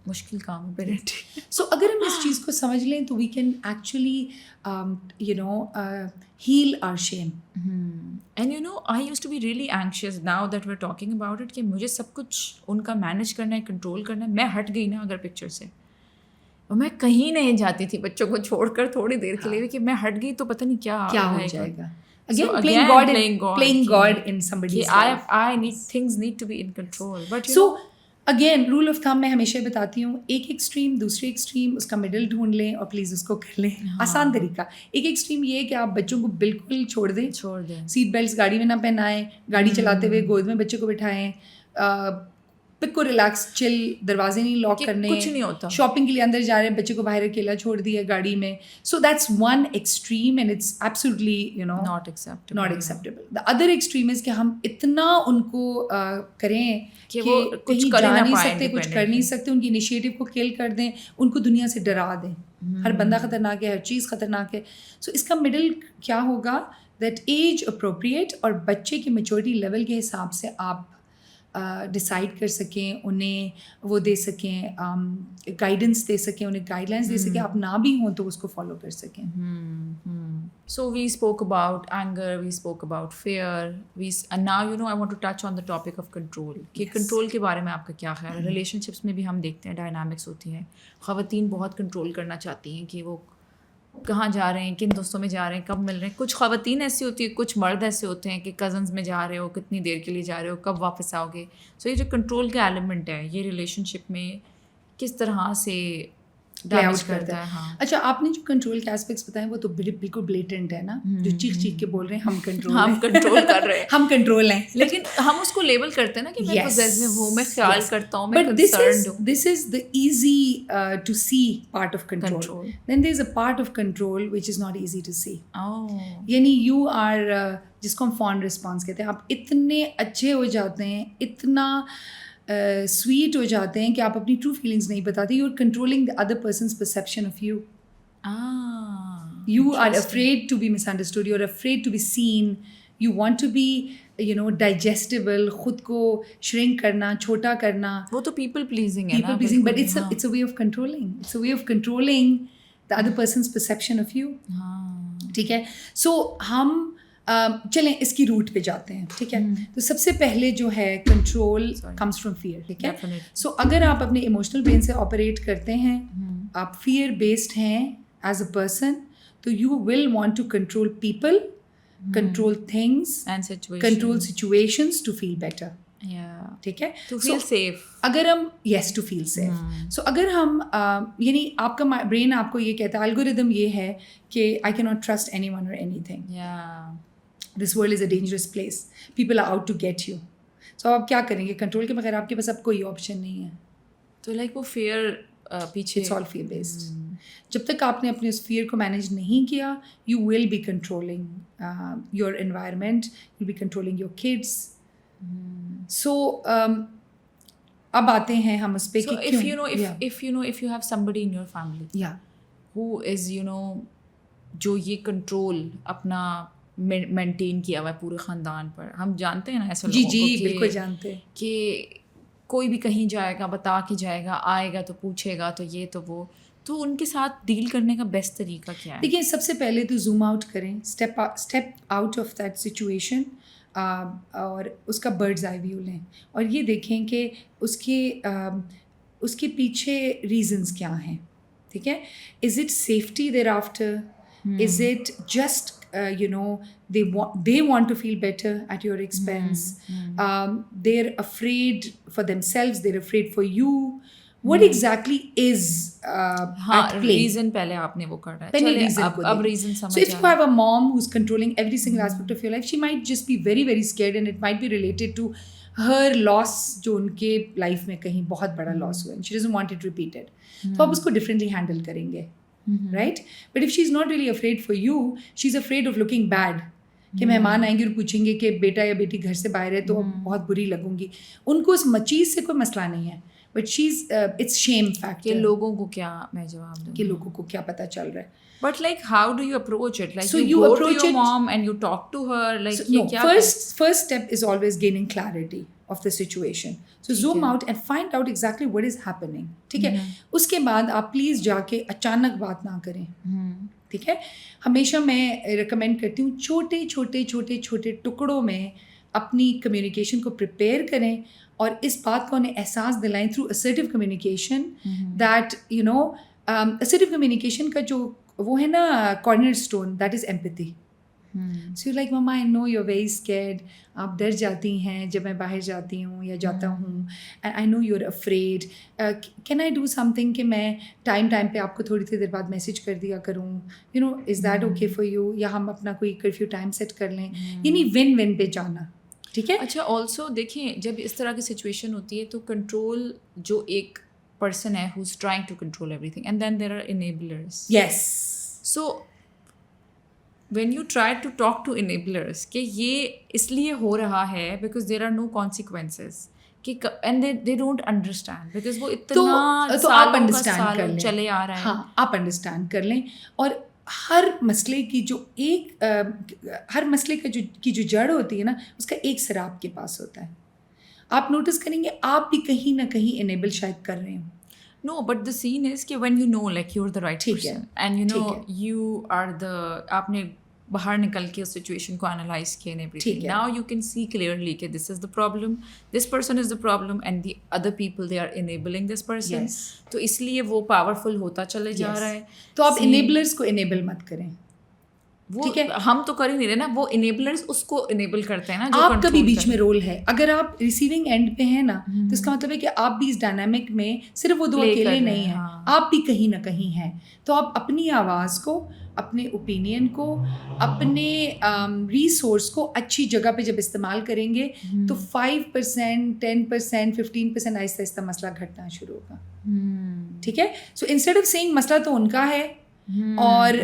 مشکل کام ہے پیرنٹنگ. سو اگر ہم اس چیز کو سمجھ لیں تو we can actually heal our shame. And I used to be really anxious now that we're talking about it کہ مجھے سب کچھ ان کا مینیج کرنا ہے, کنٹرول کرنا ہے. میں ہٹ گئی نا اگر پکچر سے, اور میں کہیں نہیں جاتی تھی بچوں کو چھوڑ کر تھوڑی دیر کے لیے, کہ میں ہٹ گئی تو پتہ نہیں کیا ہو جائے گا. Again, playing God in somebody's life. I need things need to be in control. But so again rule of thumb میں ہمیشہ بتاتی ہوں, ایک ایکسٹریم دوسرے ایکسٹریم, اس کا مڈل ڈھونڈ لیں اور پلیز اس کو کر لیں. آسان طریقہ, ایک ایکسٹریم یہ ہے کہ آپ بچوں کو بالکل چھوڑ دیں, سیٹ بیلٹس گاڑی میں نہ پہنائیں, گاڑی چلاتے ہوئے گود میں بچے کو بٹھائیں, پک کو ریلیکس چل, دروازے نہیں لاک کرنے, کچھ نہیں ہوتا, شاپنگ کے لیے اندر جا رہے ہیں بچے کو باہر اکیلا چھوڑ دیا گاڑی میں. So that's one extreme and it's absolutely not acceptable. The other extreme is کہ ہم اتنا ان کو کریں کہ وہ کہیں جا نہیں سکتے, کچھ کر نہیں سکتے, ان کی انیشیٹو کو کل کر دیں, ان کو دنیا سے ڈرا دیں, ہر بندہ خطرناک ہے, ہر چیز خطرناک ہے. سو اس کا مڈل کیا ہوگا, دیٹ ایج اپروپریٹ اور بچے کی میچورٹی لیول کے حساب سے آپ ڈیسائڈ کر سکیں, انہیں وہ دے سکیں, گائیڈنس دے سکیں, انہیں گائیڈ لائنس دے سکیں, آپ نہ بھی ہوں تو اس کو فالو کر سکیں. So we spoke about anger, we spoke about fear, and now I want to touch on the topic of control. کہ کنٹرول کے بارے میں آپ کا کیا خیال ہے؟ ریلیشن شپس میں بھی ہم دیکھتے ہیں ڈائنامکس ہوتی ہیں, خواتین بہت کنٹرول کرنا چاہتی ہیں کہ وہ کہاں جا رہے ہیں, کن دوستوں میں جا رہے ہیں, کب مل رہے ہیں. کچھ خواتین ایسی ہوتی ہیں, کچھ مرد ایسے ہوتے ہیں کہ کزنز میں جا رہے ہو, کتنی دیر کے لیے جا رہے ہو, کب واپس آؤ گے. سو یہ جو کنٹرول کا ایلیمنٹ ہے یہ ریلیشن شپ میں کس طرح سے ڈیمیج کرتا ہے؟ ہاں. اچھا, آپ نے جو کنٹرول کے ایسپیکٹس بتائے وہ تو بالکل بلیٹنٹ ہے نا, جو چیخ چیخ کے بول رہے ہیں ہم کنٹرول کر رہے ہیں, ہم کنٹرول ہیں, لیکن ہم اس کو لیبل کرتے ہیں نا کہ میں پوزیسو ہوں, میں خیال کرتا ہوں, میں کنسرنڈ ہوں. This is the easy to see part of control. Then there is a part of control which is not easy to see. یعنی you are جس کو ہم فون رسپانس کہتے ہیں, آپ اتنے اچھے ہو جاتے ہیں, اتنا سویٹ ہو جاتے ہیں کہ آپ اپنی ٹرو فیلنگس نہیں بتاتے. You are controlling the other person's perception of you. You are afraid to be misunderstood. You are afraid to be seen. You want to be digestible. خود کو shrink کرنا, چھوٹا کرنا. وہ تو people pleasing ہے نا. People pleasing, but it's a way of controlling. It's a way of controlling the other person's perception of you. ٹھیک ہے. سو ہم چلیں اس کی روٹ پہ جاتے ہیں. ٹھیک ہے. تو سب سے پہلے جو ہے کنٹرول کمز فرام فیئر. ٹھیک ہے. سو اگر آپ اپنے ایموشنل برین سے آپریٹ کرتے ہیں, آپ فیئر بیسڈ ہیں ایز اے پرسن, تو you will want to control people, control things, control situations to feel better. ٹھیک ہے. To feel safe. اگر ہم ٹو فیل سیف. سو اگر ہم یعنی آپ کا برین آپ کو یہ کہتا ہے, الگوریدم یہ ہے کہ I key not trust anyone اور anything. This world is a dangerous place, people are out to get you. So آپ کیا کریں گے؟ کنٹرول کے بغیر آپ کے پاس اب کوئی آپشن نہیں ہے. تو لائک وہ فیئر پیچھے, اٹس آل فیئر بیسڈ. جب تک آپ نے اپنے اس فیئر کو مینیج نہیں کیا, you will be controlling your environment, you be controlling your kids. So اب آتے ہیں ہم اس پہ کہ if you have somebody in your family who is جو یہ کنٹرول اپنا مینٹین کیا ہوا ہے پورے خاندان پر. ہم جانتے ہیں نا ایسا لوگوں کو, جی بالکل جانتے ہیں کہ کوئی بھی کہیں جائے گا, بتا کے جائے گا, آئے گا تو پوچھے گا, تو یہ تو وہ, تو ان کے ساتھ ڈیل کرنے کا بیسٹ طریقہ کیا ہے؟ دیکھیں, سب سے پہلے تو زوم آؤٹ کریں, step out of that situation, اور اس کا برڈز آئی ویو لیں اور یہ دیکھیں کہ اس کے پیچھے ریزنز کیا ہیں. ٹھیک ہے. Is it safety there after, is it just they want to feel better at your expense, they're afraid for themselves, they're afraid for you. What exactly is at play? reason پہلے آپ نے وہ کرنا ہے. اب reason سمجھ. So if you have a mom who's controlling every single aspect of your life, she might just be very very scared, and it might be related to her loss جو ان کے لائف میں کہیں بہت بڑا لاس ہوا ہے. She doesn't want it repeated. تو آپ اس کو differently handle کریں گے. Right? But if she's not really afraid for you, she's afraid of looking bad. کہ مہمان آئیں گے اور پوچھیں گے کہ بیٹا یا بیٹی گھر سے باہر ہے تو بہت بری لگوں گی. ان کو اس چیز سے کوئی مسئلہ نہیں ہے, but she's it's shame factor کہ لوگوں کو کیا میں جواب دوں, کہ لوگوں کو کیا پتہ چل رہا ہے. But like how do you approach it? Like so you go approach to your mom and you talk to her, like so, no, first step is always gaining clarity of the situation. So zoom out and find out exactly what is happening. ٹھیک ہے. اس کے بعد آپ please جا کے اچانک بات نہ کریں. ٹھیک ہے. ہمیشہ میں ریکمینڈ کرتی ہوں چھوٹے چھوٹے چھوٹے چھوٹے ٹکڑوں میں اپنی کمیونیکیشن کو پریپیئر کریں اور اس بات کو انہیں احساس دلائیں through assertive communication that assertive communication کا جو وہ ہے نا cornerstone, that is empathy. So like mama I know you are very scared, آپ ڈر جاتی ہیں جب میں باہر جاتی ہوں یا جاتا ہوں, and I know you are afraid, can I do something کہ میں ٹائم پہ آپ کو تھوڑی سی دیر بعد میسیج کر دیا کروں, is that okay for you, یا ہم اپنا کوئی کرفیو ٹائم سیٹ کر لیں. یعنی ون ون پہ جانا. ٹھیک ہے. اچھا, آلسو دیکھیں جب اس طرح کی سچویشن ہوتی ہے تو کنٹرول جو ایک پرسن ہے who's trying to control everything, and then there are enablers. Yes. So when you try to talk to enablers کہ یہ اس لیے ہو رہا ہے because there are no consequences, and they don't understand because وہ اتنا سالوں کا سال چلے آ رہا ہے. ہاں, آپ انڈرسٹینڈ کر لیں. اور ہر مسئلے کی جو جڑ ہوتی ہے نا, اس کا ایک سر آپ کے پاس ہوتا ہے. آپ نوٹس کریں گے آپ بھی کہیں نہ کہیں انیبل شاید کر رہے ہوں. No, but the scene is کہ when you know like you're the right ٹھیک ہے person and you know you are the آپ نے باہر نکل کے اس سچویشن کو انالائز کیا and everything. Now you can see clearly کہ this is the problem, this person is the problem and the other people they are enabling this person. تو اس لیے وہ پاورفل ہوتا چلے جا رہا ہے. تو آپ انیبلرس کو انیبل مت کریں. وہ ہم تو کر ہی نہیں رہے نا, وہ انیبلرز اس کو انیبل کرتے ہیں نا. آپ کا بھی بیچ میں رول ہے. اگر آپ ریسیونگ اینڈ پہ ہیں نا تو اس کا مطلب ہے کہ آپ بھی اس ڈائنامک میں صرف وہ دو اکیلے نہیں ہیں, آپ بھی کہیں نہ کہیں ہیں. تو آپ اپنی آواز کو, اپنے اوپینین کو, اپنے ریسورس کو اچھی جگہ پہ جب استعمال کریں گے تو 5%, 10%, 15% آہستہ آہستہ مسئلہ گھٹنا شروع ہوگا. ٹھیک ہے. سو انسٹیڈ آف سیئنگ مسئلہ تو ان کا ہے اور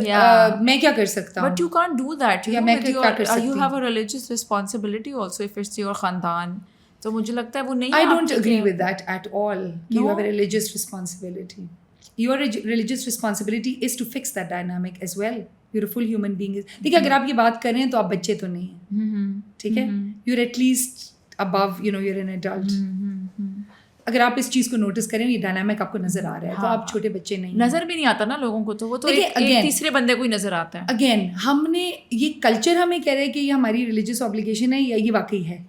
میں کیا کر سکتا ہوں, but you can't do that. You have a religious responsibility also if it's your خاندان. تو مجھے لگتا ہے وہ نہیں. I don't agree with that at all. You have a religious responsibility. Your religious responsibility is to fix that dynamic as well. You're a full human being. دیکھیں اگر آپ یہ بات کر رہے ہیں تو آپ بچے تو نہیں ہیں. ٹھیک ہے. You're at least above, you're an adult. اگر آپ اس چیز کو نوٹس کریں, یہ ڈائنامک آپ کو نظر آ رہا ہے تو آپ چھوٹے بچے نہیں. نظر بھی نہیں آتا نا لوگوں کو, تو وہ تو ایک تیسرے بندے کو ہی نظر آتا ہے. اگین ہم نے یہ کلچر ہمیں کہہ رہے ہیں کہ یہ ہماری ریلیجیس آبلیگیشن ہے یا یہ واقعی ہے.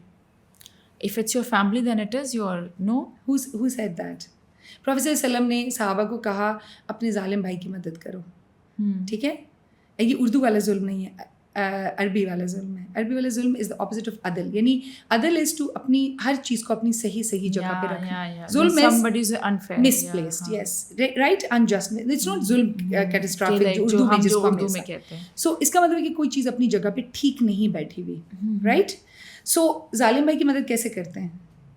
If it's your family then it is your no. Who said that? Professor صلی اللہ علیہ وسلم نے صحابہ کو کہا اپنے ظالم بھائی کی مدد کرو. ٹھیک ہے. یہ اردو والا ظلم نہیں ہے, عربی والا ظلم ہے. عربی والا ظلم از دا اپوزٹ آف عدل. یعنی عدل از ٹو اپنی ہر چیز کو اپنی صحیح جگہ پہ رکھنا. ظلم از misplaced. Yes, right, unjust. It's not ظلم catastrophic جو اردو میں جس کو ہم کہتے ہیں. سو اس کا مطلب ہے کہ کوئی چیز اپنی جگہ پہ ٹھیک نہیں بیٹھی ہوئی. رائٹ. سو ظالم بھائی کی مدد کیسے کرتے ہیں؟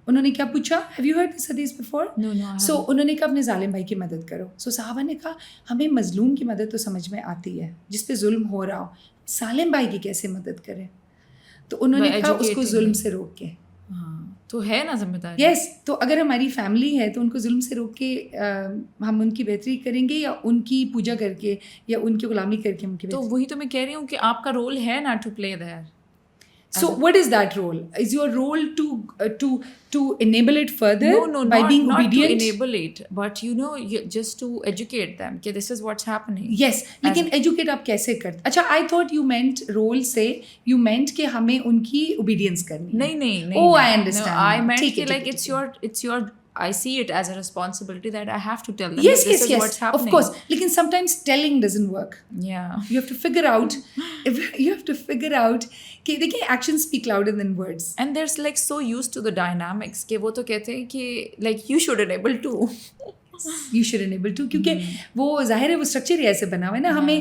انہوں نے کیا پوچھا, ہیو یو ہرڈ دس حدیث بیفور؟ سو انہوں نے کہا اپنے ظالم بھائی کی مدد کرو. سو صحابہ نے کہا ہمیں مظلوم کی مدد تو سمجھ میں آتی ہے, جس پہ ظلم ہو رہا ہو, ظالم بھائی کی کیسے مدد کریں؟ تو انہوں نے کہا اس کو ظلم سے روک کے. تو ہے نا ذمہ داری. یس. تو اگر ہماری فیملی ہے تو ان کو ظلم سے روک کے ہم ان کی بہتری کریں گے یا ان کی پوجا کر کے یا ان کی غلامی کر کے ان کی بہتری. تو وہی تو میں کہہ رہی ہوں کہ آپ کا رول ہے نا to play there. So what is that role? Is your role to enable it further by being obedient? Not to enable it, but just to educate them that this is what's happening. Yes, لیکن educate آپ کیسے کرتے؟ اچھا, I thought you meant role سے you meant کہ ہمیں ان کی obedience کرنی. نہیں. Oh, I understand. No, I meant کہ like it's your I see it as a responsibility that I have to tell them. Yes, this is what's happening. Of course. Lekin sometimes telling doesn't work. Yeah. You have to figure out کہ دیکھیں actions speak louder than words. And they're like so used to the dynamics کہ وہ تو کہتے ہیں کہ like you should enable too. You should enable too. کیونکہ وہ ظاہر ہے وہ اسٹرکچر ہی ایسے بنا ہوا ہے نا, ہمیں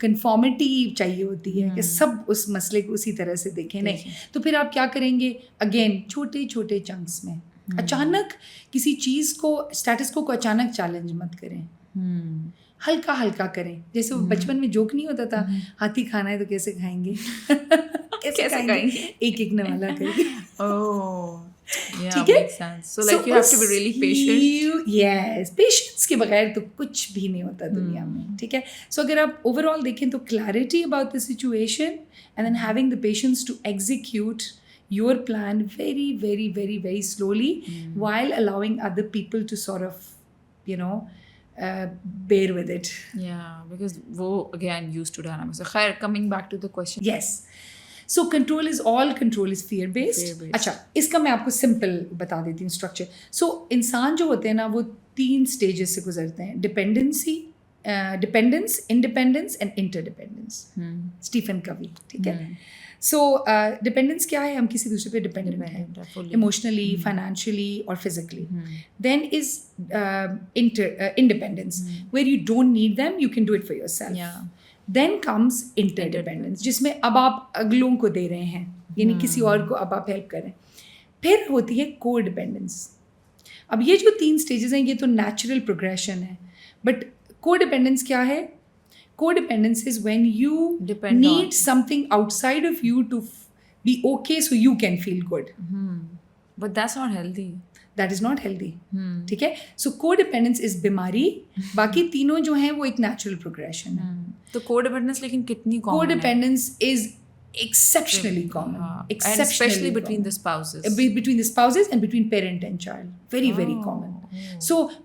کنفارمٹی چاہیے ہوتی ہے کہ سب اس مسئلے کو اسی طرح سے دیکھیں. نہیں تو پھر آپ کیا کریں گے, اگین چھوٹے چھوٹے چنکس میں. اچانک کسی چیز کو, اسٹیٹس کو اچانک چیلنج مت کریں, ہلکا ہلکا کریں. جیسے وہ بچپن میں جوک نہیں ہوتا تھا, ہاتھی کھانا ہے تو کیسے کھائیں گے, کیسے کھائیں گے, ایک ایک نوالا کر کے. ٹھیک ہے. So like you have to be really patient. Yes, patience کے بغیر تو کچھ بھی نہیں ہوتا دنیا میں. ٹھیک ہے. سو اگر آپ اوور آل دیکھیں تو clarity about the situation and then having the patience to execute your plan very, very, very, very slowly while allowing other people to sort of, bear with it. Yeah, because wo again used to dynamics. So khair, coming back to the question. Yes. So control is fear based. اچھا, اس کا میں آپ کو simple بتا دیتی ہوں structure. سو انسان جو ہوتے ہیں نا وہ 3 اسٹیجز سے گزرتے ہیں, dependence, independence and interdependence. Stephen Covey. ٹھیک ہے. سو ڈپینڈنس کیا ہے, ہم کسی دوسرے پہ ڈپینڈنٹ ہیں ایموشنلی, فائنینشیلی اور physically. Then is independence where you don't need them, you can do it for yourself. Then comes interdependence جس میں اب آپ اگلوں کو دے رہے ہیں, یعنی کسی اور کو اب آپ ہیلپ کر رہے ہیں. پھر ہوتی ہے کو ڈیپینڈنس. اب یہ جو 3 اسٹیجز ہیں یہ تو نیچرل پروگریشن ہے, بٹ کو ڈیپینڈنس کیا ہے؟ Co-dependence is when you need something outside of you to be okay so you can feel good. But that's not healthy. That is not healthy. ٹھیک ہے. So co-dependence is بیماری, باقی تینوں جو ہیں وہ ایک نیچرل پروگریشن ہے. تو co-dependence لیکن کتنی common ہے؟ Co-dependence is exceptionally common. And especially between the spouses. Between the spouses and between parent and child. Very, very common. So,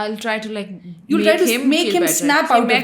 I'll try to like You'll try to make him snap out of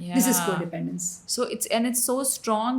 Yeah. This is codependence. So it's so strong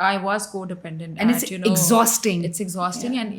I was codependent And it's exhausting. It's exhausting, and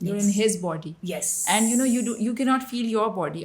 You're in his body. Yes. And you cannot feel your body.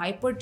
hyper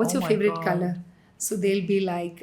what's your favorite color? So they'll be like,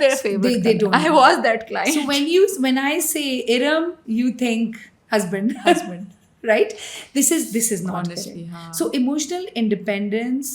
their favorite they don't color. I know. was that client. So when I say Iram, you think husband. Right? This is not honestly, correct. So emotional independence,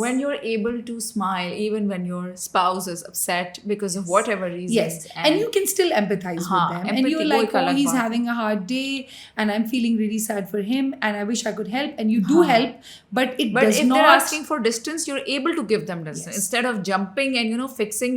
when you're able to smile even when your spouse is upset because of whatever reasons. Yes, and you can still empathize with them. And you're like, oh, he's having a hard day and I'm feeling really sad for him and I wish I could help. And you do help, but it does if not... they're asking for distance, you're able to give them distance. Instead of jumping and, fixing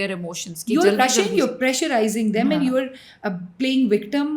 their emotions. You're rushing, you're pressurizing them and you're playing victim.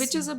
which is a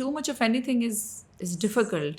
too much of anything is difficult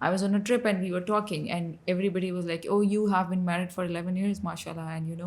I was on a trip and we were talking and everybody was like, oh, you have been married for 11 years, mashallah, and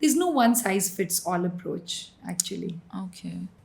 there's no one size fits all approach actually. Okay.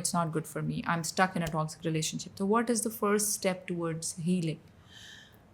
it's not good for me, I'm stuck in a toxic relationship, so what is the first step towards healing?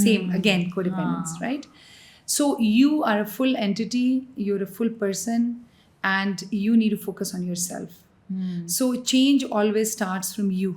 Same again, codependence, right? So you are a full entity, you're a full person, and you need to focus on yourself. So change always starts from you.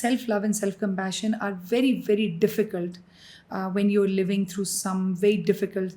Self love and self compassion are very very difficult when you're living through some very difficult.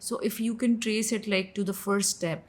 So if you can trace it like to the first step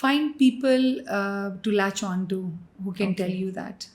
Find people to latch on to who can tell you that.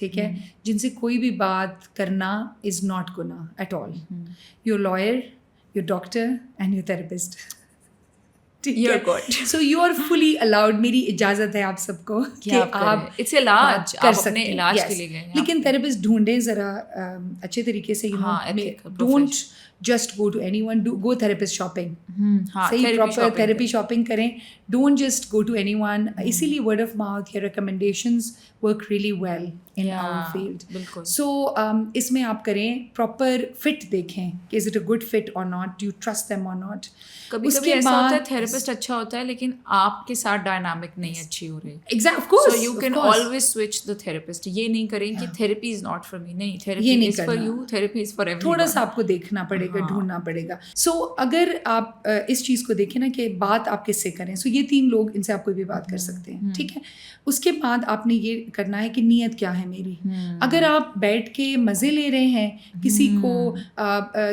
ٹھیک ہے, جن سے کوئی بھی بات کرنا is not گناہ at all. Your lawyer, your doctor and your therapist. So you are fully allowed, میری اجازت ہے آپ سب کو کہ آپ کر سکتے ہیں. لیکن تھراپسٹ ڈھونڈیں ذرا اچھے طریقے سے, don't just go to anyone, go therapist shopping, صحیح پراپر تھراپی شاپنگ کریں. Don't just go to anyone. اسی لیے ورڈ آف ماؤتھ یا recommendations work really well in our field. So اس میں آپ کریں پراپر فٹ دیکھیں کہ is it a good fit اور not, do you trust them اور ناٹ. کبھی کبھی ایسا ہوتا ہے تھراپسٹ اچھا ہوتا ہے لیکن آپ کے ساتھ ڈائنامک نہیں اچھی ہو رہی. Of course, so you can always switch the therapist. یہ نہیں کریں کہ therapy is not for me. نہیں, therapy is for you, therapy is for everyone. تھوڑا سا آپ کو دیکھنا پڑے گا, ڈھونڈنا پڑے گا. سو اگر آپ اس چیز کو دیکھیں نا کہ بات آپ کس سے کریں, سو یہ 3 لوگ ان سے آپ کوئی بھی بات کر سکتے ہیں, ٹھیک ہے. اس کے بعد آپ نے یہ کرنا ہے کہ نیت کیا ہے میری. اگر آپ بیٹھ کے مزے لے رہے ہیں, کسی کو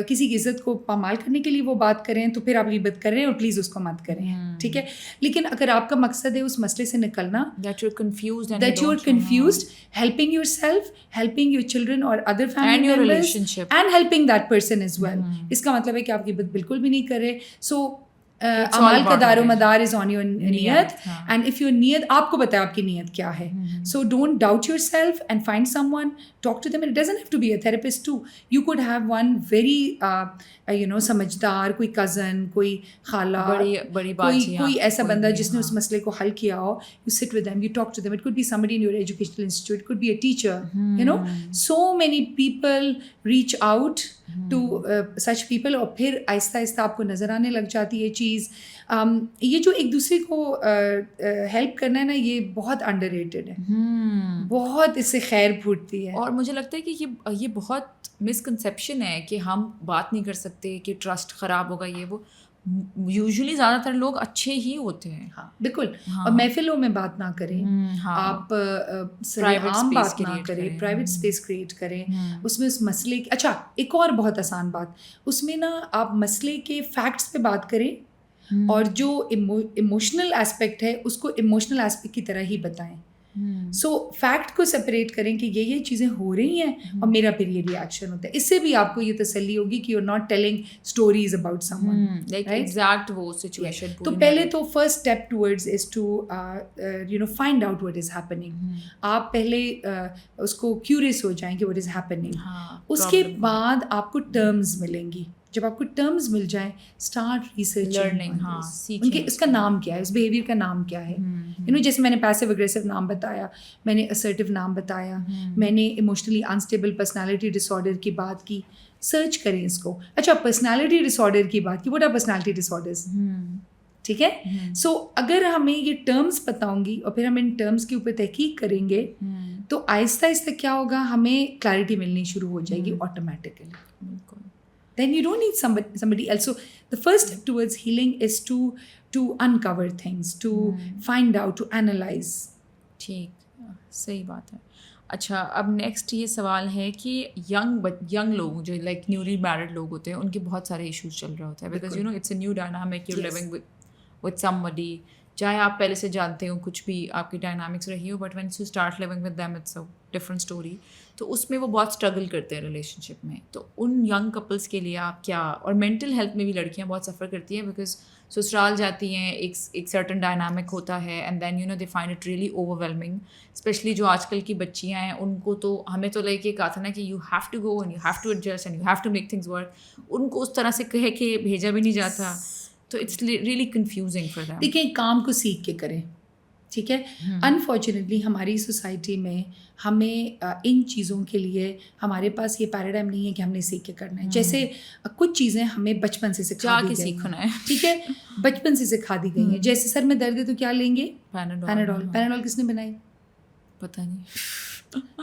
کسی کی عزت کو پامال کرنے کے لیے وہ بات کریں, تو پھر آپ غیبت کر رہے ہیں اور پلیز اس کو مت کریں, ٹھیک ہے. لیکن اگر آپ کا مقصد ہے اس مسئلے سے نکلنا, that you're confused, helping yourself, helping your children or other family members and helping that person as well, اس کا مطلب ہے کہ آپ غیبت بالکل بھی نہیں کر رہے. سو عمل کا دار و مدار از آن یور نیت, اینڈ اف یور نیت, آپ کو بتایا آپ کی نیت کیا ہے. So don't doubt your self and find some one, talk to them. It doesn't have to be a therapist too. You could have one very سمجھدار, کوئی cousin, کوئی خالہ, کوئی ایسا بندہ جس نے اس مسئلے کو حل کیا ہو. You sit with them, you talk to them. It could be somebody in your educational institute, it could be a teacher, so many people reach out to such people, اور پھر آہستہ آہستہ آپ کو نظر آنے لگ جاتی ہے چیز. یہ جو ایک دوسرے کو ہیلپ کرنا ہے نا, یہ بہت انڈر ریٹڈ ہے, بہت اس سے خیر پھوٹتی ہے. اور مجھے لگتا ہے کہ یہ بہت مسکنسیپشن ہے کہ ہم بات نہیں کر سکتے, کہ ٹرسٹ خراب ہوگا, یہ وہ. یوزلی زیادہ تر لوگ اچھے ہی ہوتے ہیں. ہاں بالکل. اور محفلوں میں بات نہ کریں, آپ عام بات نہ کریں, پرائیویٹ اسپیس کریٹ کریں, اس میں اس مسئلے کی. اچھا, ایک اور بہت آسان بات, اس میں نا آپ مسئلے کے فیکٹس پہ بات کریں, اور جو ایموشنل ایسپیکٹ ہے اس کو ایموشنل ایسپیکٹ کی طرح ہی بتائیں. سو فیکٹ کو سپریٹ کریں کہ یہ چیزیں ہو رہی ہیں اور میرا پھر یہ ریئیکشن ہوتا ہے. اس سے بھی آپ کو یہ تسلی ہوگی کہ you are not telling stories about someone, exact وہ سچویشن. تو پہلے تو first step towards is to find out what is happening. آپ پہلے اس کو کیوریس ہو جائیں کہ واٹ از ہیپننگ. اس کے بعد آپ کو ٹرمز ملیں گی. جب آپ کو ٹرمز مل جائیں, اسٹارٹ ریسرچنگ ان کے, اس کا نام کیا ہے, اس بیہیویئر کا نام کیا ہے. جیسے میں نے پیسو اگریسو نام بتایا, میں نے اسرٹیو نام بتایا, میں نے ایموشنلی انسٹیبل پرسنالٹی ڈس آرڈر کی بات کی. سرچ کریں اس کو. اچھا, پرسنالٹی ڈس آرڈر کی بات کی, what are personality disorders, ٹھیک ہے. سو اگر ہمیں یہ ٹرمز پتہ ہوں گی اور پھر ہم ان ٹرمز کے اوپر تحقیق کریں گے, تو آہستہ آہستہ کیا ہوگا, ہمیں کلیئرٹی ملنی شروع ہو جائے گی automatically. Then you don't need somebody else. So the first step towards healing is to uncover things, to find out, to analyze. ٹھیک, صحیح بات ہے. اچھا, اب نیکسٹ یہ سوال ہے کہ ینگ لوگ جو لائک نیولی میرڈ لوگ ہوتے ہیں, ان کے بہت سارے ایشوز چل رہے ہوتے ہیں, because you know it's a new dynamic, you living with somebody, چاہے آپ پہلے سے جانتے ہو, کچھ بھی آپ کی ڈائنامکس رہی ہو, but when you start living with them it's a different story. تو اس میں وہ بہت اسٹرگل کرتے ہیں ریلیشن شپ میں. تو ان ینگ کپلس کے لیے آپ کیا, اور مینٹل ہیلتھ میں بھی لڑکیاں بہت سفر کرتی ہیں, بیکاز سسرال جاتی ہیں, ایک سرٹن ڈائنامک ہوتا ہے, and then you know they find it really overwhelming. Especially جو آج کل کی بچیاں ہیں, ان کو تو ہمیں تو لائک یہ کہا تھا نا کہ you have to go and you have to adjust and you have to make things work. ان کو اس طرح سے کہے کہ بھیجا بھی نہیں جاتا, تو it's really confusing for them. دیکھیں, کام کو سیکھ کے کریں, ٹھیک ہے. انفارچونیٹلی ہماری سوسائٹی میں ہمیں ان چیزوں کے لیے ہمارے پاس یہ پیراڈائم نہیں ہے کہ ہم نے سیکھ کے کرنا ہے. جیسے کچھ چیزیں ہمیں بچپن سے سکھا دی گئی ہیں, ٹھیک ہے, بچپن سے سکھا دی گئی ہیں. جیسے سر میں درد ہے تو کیا لیں گے, پیناڈول. پیناڈول کس نے بنائی, پتہ نہیں,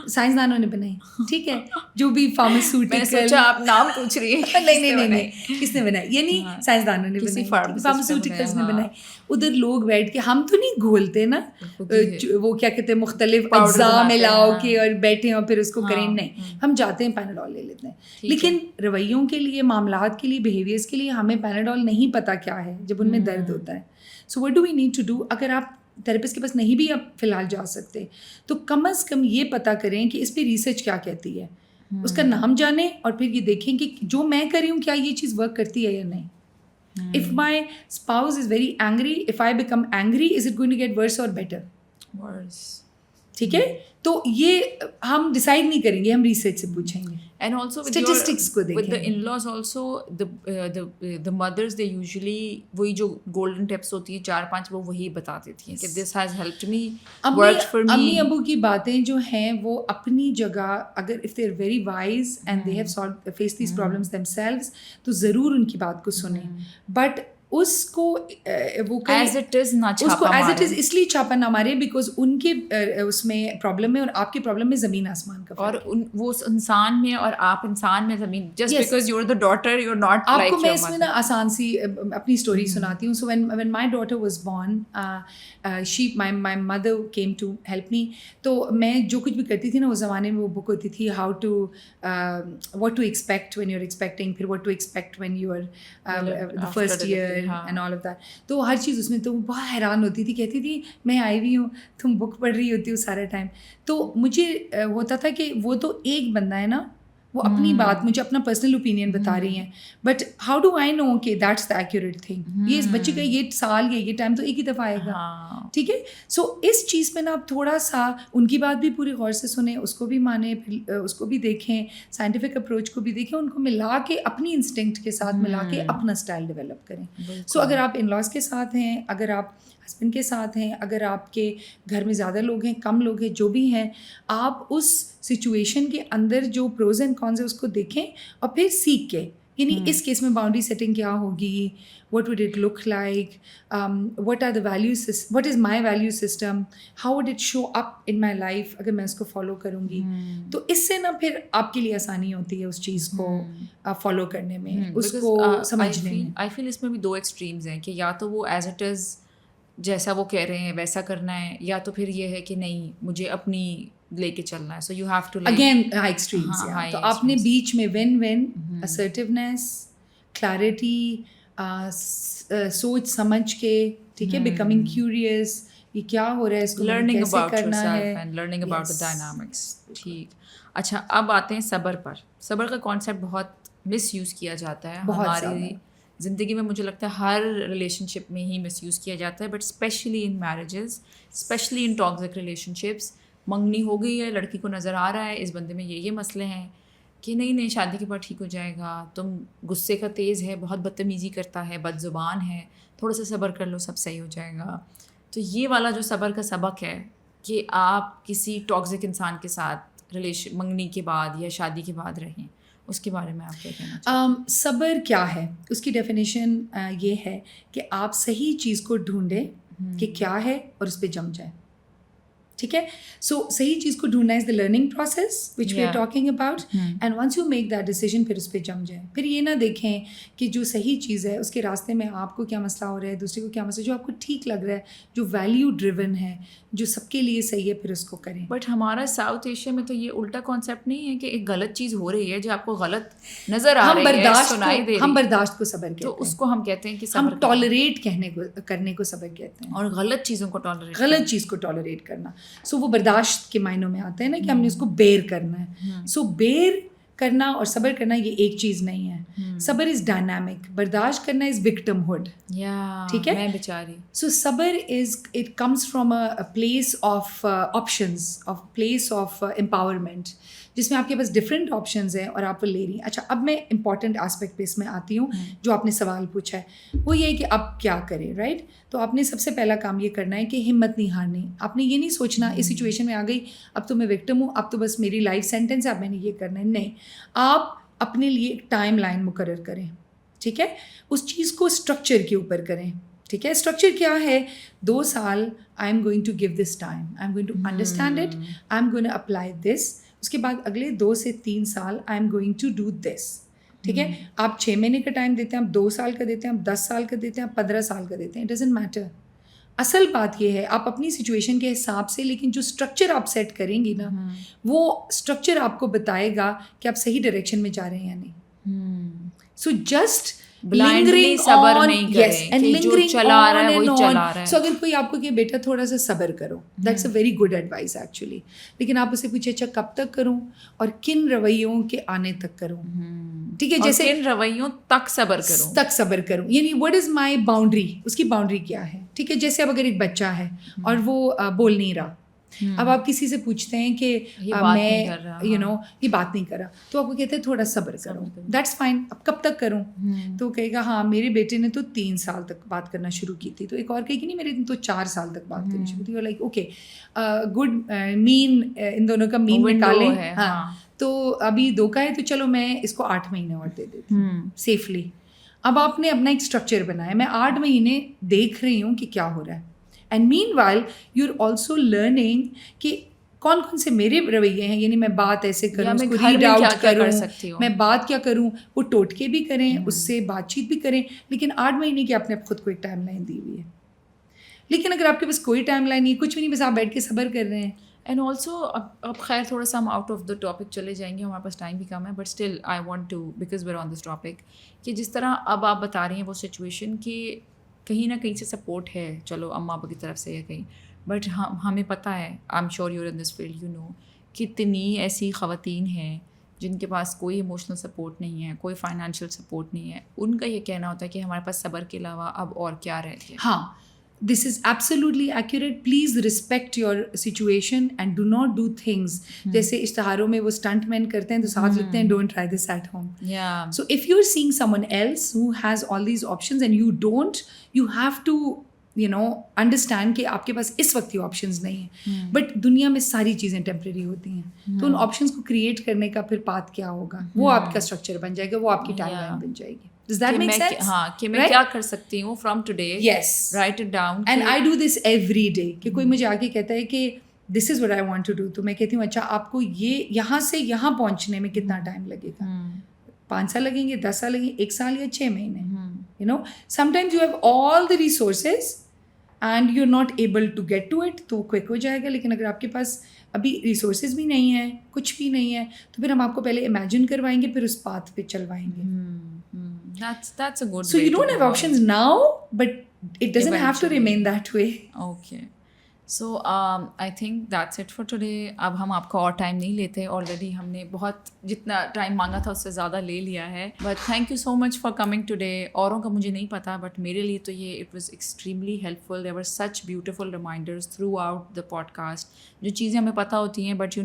سائنسدانوں نے بنائی, ٹھیک ہے. جو بھی فارماسیوٹیکل, آپ نام پوچھ رہی ہیں, نہیں, کس نے بنائی, یعنی سائنسدانوں نے بنائی, فارماسیوٹیکلس نے بنائی. ادھر لوگ بیٹھ کے, ہم تو نہیں گھولتے نا, وہ کیا کہتے ہیں, مختلف اجزاء ملاؤ کے اور بیٹھے اور پھر اس کو کریں, نہیں, ہم جاتے ہیں پیناڈول لے لیتے ہیں. لیکن رویوں کے لیے, معاملات کے لیے, بیہیویئرس کے لیے ہمیں پیناڈول نہیں پتہ کیا ہے جب ان میں درد ہوتا ہے. So what do we need to do. اگر آپ تھراپسٹ کے پاس نہیں بھی آپ فی الحال جا سکتے تو کم از کم یہ پتہ کریں کہ اس پہ ریسرچ کیا کہتی ہے, اس کا نام جانیں اور پھر یہ دیکھیں کہ جو میں کر رہی ہوں کیا یہ چیز ورک کرتی ہے یا نہیں. If my spouse is very angry, if I become angry, is it going to get worse or better? Worse. ٹھیک ہے, تو یہ ہم ڈیسائڈ نہیں کریں گے, ہم ریسرچ سے پوچھیں گے. And also with Statistics کو with the دیکھیں. in-laws also, the mothers, they usually وہی جو golden tips ہوتی ہیں 4-5 وہ وہی بتا دیتی ہیں کہ this has helped me, worked for me. امی ابو کی باتیں جو ہیں وہ اپنی جگہ, اگر if they are very wise and they have faced these problems themselves تو ضرور ان کی بات کو سنیں, بٹ اس کو وہ ایز اٹ از نہ اس کو ایز اٹ از اس لیے چھاپا نہ مارے بیکاز ان کے اس میں پرابلم میں اور آپ کے پرابلم میں زمین آسمان کا فرق. اور وہ انسان میں اور آپ انسان میں زمین, just because you are the daughter you are not like. آپ کو میں اس میں نا آسان سی اپنی اسٹوری سناتی ہوں. سو when my daughter was born, my mother came to help me. تو میں جو کچھ بھی کرتی تھی نا اس زمانے میں وہ بک ہوتی تھی how to what to expect when you're expecting, پھر what to expect when you are the first year and all of that. تو ہر چیز اس میں تو بہت حیران ہوتی تھی, کہتی تھی میں آئی ہوئی ہوں, تم بک پڑھ رہی ہوتی ہو سارا ٹائم. تو مجھے ہوتا تھا کہ وہ تو ایک بندہ ہے نا, وہ اپنی بات مجھے اپنا پرسنل اوپینین بتا رہی ہیں, بٹ ہاؤ ڈو آئی نو کہ دیٹس دا ایکوریٹ تھنگ. یہ اس بچے کا یہ سال یا یہ ٹائم تو ایک ہی دفعہ آئے گا, ٹھیک ہے. سو اس چیز پہ نا آپ تھوڑا سا ان کی بات بھی پوری غور سے سنیں, اس کو بھی مانیں, اس کو بھی دیکھیں, سائنٹیفک اپروچ کو بھی دیکھیں, ان کو ملا کے اپنی انسٹنکٹ کے ساتھ ملا کے اپنا اسٹائل ڈیولپ کریں. سو اگر آپ ان لاز کے ساتھ ہیں, اگر آپ ہسبینڈ کے ساتھ ہیں, اگر آپ کے گھر میں زیادہ لوگ ہیں, کم لوگ ہیں, جو بھی ہیں, آپ اس سچویشن کے اندر جو پروز اینڈ کونز ہے اس کو دیکھیں اور پھر سیکھ کے, یعنی اس کیس میں باؤنڈری سیٹنگ کیا ہوگی, what would it look like, what are the values, what is my value system, how would it show up in my life اگر میں اس کو فالو کروں گی. تو اس سے نا پھر آپ کے لیے آسانی ہوتی ہے اس چیز کو فالو کرنے میں, اس کو سمجھنے میں. آئی فیل اس میں بھی دو ایکسٹریمز ہیں کہ یا تو وہ ایز اٹ از جیسا وہ کہہ رہے ہیں ویسا کرنا ہے, یا تو پھر یہ ہے کہ نہیں مجھے اپنی لے کے چلنا ہے. So you have to again high extremes. تو آپ نے بیچ میں ون assertiveness, clarity, سوچ سمجھ کے, ٹھیک ہے, بیکمنگ کیوریس, یہ کیا ہو رہا ہے, اس کو لرننگ کیسے اباؤٹ کرنا ہے, and learning about the dynamics. ٹھیک, اچھا اب آتے ہیں صبر پر. صبر کا کانسیپٹ بہت مس یوز کیا جاتا ہے ہماری زندگی میں, مجھے لگتا ہے ہر ریلیشن شپ میں ہی مس یوز کیا جاتا ہے, but specially in marriages, specially in toxic relationships. منگنی ہو گئی ہے, لڑکی کو نظر آ رہا ہے اس بندے میں یہ مسئلے ہیں کہ نہیں شادی کے بعد ٹھیک ہو جائے گا, تم غصے کا تیز ہے, بہت بدتمیزی کرتا ہے, بد زبان ہے, تھوڑا سا صبر کر لو سب صحیح ہو جائے گا. تو یہ والا جو صبر کا سبق ہے کہ آپ کسی ٹاکسک انسان کے ساتھ ریلیشن منگنی کے بعد یا شادی کے بعد رہیں, اس کے بارے میں آپ کیا کہنا چاہتے ہیں؟ صبر کیا ہے, اس کی ڈیفینیشن یہ ہے کہ آپ صحیح چیز کو ڈھونڈیں کہ کیا ہے اور اس پہ جم جائیں, ٹھیک ہے. سو صحیح چیز کو ڈھونڈنا is the learning process which we are talking about, and once you make that decision پھر اس پہ جم جائیں. پھر یہ نہ دیکھیں کہ جو صحیح چیز ہے اس کے راستے میں آپ کو کیا مسئلہ ہو رہا ہے, دوسرے کو کیا مسئلہ, جو آپ کو ٹھیک لگ رہا ہے, جو ویلیو ڈریون ہے, جو سب کے لیے صحیح ہے, پھر اس کو کریں. بٹ ہمارا ساؤتھ ایشیا میں تو یہ الٹا کانسیپٹ نہیں ہے کہ ایک غلط چیز ہو رہی ہے جو آپ کو غلط نظر آ رہی ہے, سنائی دے رہی ہے, ہم برداشت کو صبر کہتے ہیں, تو اس کو ہم کہتے ہیں کہ ہم ٹالریٹ کرنے کو صبر کہتے ہیں, اور غلط چیزوں کو ٹالریٹ, غلط چیز کو ٹالریٹ کرنا. سو وہ برداشت کے معنوں میں آتا ہے نا کہ ہم نے اس کو بیئر کرنا ہے. سو بیئر کرنا اور صبر کرنا یہ ایک چیز نہیں ہے. صبر از ڈائنامک, برداشت کرنا از وکٹم ہوڈ, ٹھیک ہے, میں بیچاری. سو صبر is it comes from a place of options, of place of empowerment, جس میں آپ کے پاس ڈفرینٹ آپشنز ہیں اور آپ وہ لے رہی ہیں. اچھا اب میں امپورٹنٹ آسپیکٹ پہ اس میں آتی ہوں جو آپ نے سوال پوچھا ہے, وہ یہ ہے کہ اب کیا کریں, رائٹ. تو آپ نے سب سے پہلا کام یہ کرنا ہے کہ ہمت نہیں ہارنی. آپ نے یہ نہیں سوچنا اس سچویشن میں آ گئی اب تو میں وکٹم ہوں, اب تو بس میری لائف سینٹینس ہے, اب میں نے یہ کرنا ہے. نہیں, آپ اپنے لیے ایک ٹائم لائن مقرر کریں, ٹھیک ہے, اس چیز کو اسٹرکچر کے اوپر کریں, ٹھیک ہے. اسٹرکچر کیا ہے, 2 سال I am going to give this time, I am going to understand it, I am going to apply this. اس کے بعد اگلے 2 سے 3 سال I am going to do this, ٹھیک ہے. آپ 6 مہینے کا ٹائم دیتے ہیں, آپ 2 سال کا دیتے ہیں, آپ 10 سال کا دیتے ہیں, آپ 15 سال کا دیتے ہیں, اٹ ڈزنٹ میٹر. اصل بات یہ ہے آپ اپنی سچویشن کے حساب سے, لیکن جو اسٹرکچر آپ سیٹ کریں گی نا, وہ اسٹرکچر آپ کو بتائے گا کہ آپ صحیح ڈائریکشن میں جا رہے ہیں یا نہیں. سو جسٹ blindly صبر نہیں کریں کہ جو چلا رہا ہے وہی چلا رہا ہے. سو اگر کوئی آپ کو کہ بیٹا تھوڑا سا صبر کرو, that's a very good advice actually, لیکن آپ اسے پوچھے اچھا کب تک کروں اور کن رویوں کے آنے تک کروں, ٹھیک ہے, جیسے کن رویوں تک صبر کروں, یعنی وٹ از مائی باؤنڈری, اس کی باؤنڈری کیا ہے, ٹھیک ہے. جیسے اب اگر ایک بچہ ہے اور وہ بول نہیں رہا, اب آپ کسی سے پوچھتے ہیں کہ میں یہ بات نہیں کر رہا, تو آپ کو کہتے ہیں تھوڑا صبر کرو, دیٹس فائن. اب کب تک کروں, تو کہے گا ہاں میرے بیٹے نے تو 3 سال تک بات کرنا شروع کی تھی, تو ایک اور کہے گی نہیں میرے تو 4 سال تک بات کرنی شروع کی, لائک اوکے گڈ مین, ان دونوں کا مین نکالیں. ہاں تو ابھی 2 کا ہے تو چلو میں اس کو 8 مہینے اور دے دیتی ہوں سیفلی. اب آپ نے اپنا ایک اسٹرکچر بنایا, میں 8 مہینے دیکھ رہی ہوں کہ کیا ہو رہا ہے, and meanwhile you are also learning کہ کون کون سے میرے رویے ہیں, یعنی میں بات ایسے کروں, اس کو ریڈ آؤٹ کروں, میں بات کیا کروں, وہ ٹوٹکے بھی کریں, اس سے بات چیت بھی کریں, لیکن 8 مہینے کی آپ نے خود کو ایک ٹائم لائن دی ہوئی ہے. لیکن اگر آپ کے پاس کوئی ٹائم لائن نہیں, کچھ بھی نہیں, بس آپ بیٹھ کے صبر کر رہے ہیں. اینڈ آلسو اب خیر تھوڑا سا ہم آؤٹ آف دا ٹاپک چلے جائیں گے, ہمارے پاس ٹائم بھی کم ہے, but still I want to because we're on this topic, کہ جس طرح اب آپ بتا رہی ہیں وہ سچویشن کہ کہیں نہ کہیں سے سپورٹ ہے, چلو اماں ابا کی طرف سے یا کہیں, بٹ ہمیں پتہ ہے, I am sure you are in this field, you know کتنی ایسی خواتین ہیں جن کے پاس کوئی ایموشنل سپورٹ نہیں ہے, کوئی فائنینشیل سپورٹ نہیں ہے. ان کا یہ کہنا ہوتا ہے کہ ہمارے پاس صبر کے علاوہ اب اور کیا رہ گیا. ہاں this is absolutely accurate. Please respect your situation and do not do things جیسے اشتہاروں میں وہ اسٹنٹ مین کرتے ہیں تو ساتھ لکھتے ہیں don't try this at home. So if you're seeing someone else who has all these options and you don't, you have to understand کہ آپ کے پاس اس وقت یہ آپشنز نہیں ہیں, بٹ دنیا میں ساری چیزیں ٹیمپریری ہوتی ہیں, تو ان آپشنس کو کریٹ کرنے کا پھر پاتھ کیا ہوگا, وہ آپ کا اسٹرکچر بن جائے گا, وہ آپ کی ٹائم لائن بن جائے گی. Does that make sense? ہاں کہ میں کیا کر سکتی ہوں from today. Yes. Write it down. And I do this every day. کہ کوئی مجھے آ کے کہتا ہے کہ this is what I want to do, تو میں کہتی ہوں اچھا آپ کو یہ یہاں سے یہاں پہنچنے میں کتنا ٹائم لگے گا, 5 سال لگیں گے, 10 سال لگیں گے, 1 سال یا 6 مہینے. Sometimes you have all the resources and you're not able to get to it, تو کوئک ہو جائے گا. لیکن اگر آپ کے پاس ابھی ریسورسز بھی نہیں ہیں, کچھ بھی نہیں ہے, تو پھر ہم آپ کو پہلے امیجن کروائیں گے, پھر اس پاتھ پہ چلوائیں گے. That's a good So way you don't to have go options now, but it doesn't have to remain that way. Okay. So I think that's it for today. اب ہم آپ کا اور ٹائم نہیں لیتے, آلریڈی ہم نے بہت جتنا ٹائم مانگا تھا اس سے زیادہ لے لیا ہے, but thank you so much for coming today. اوروں کا مجھے نہیں پتا, بٹ میرے لیے تو یہ it was extremely helpful. There were such beautiful reminders throughout the podcast, جو چیزیں ہمیں پتہ ہوتی ہیں, بٹ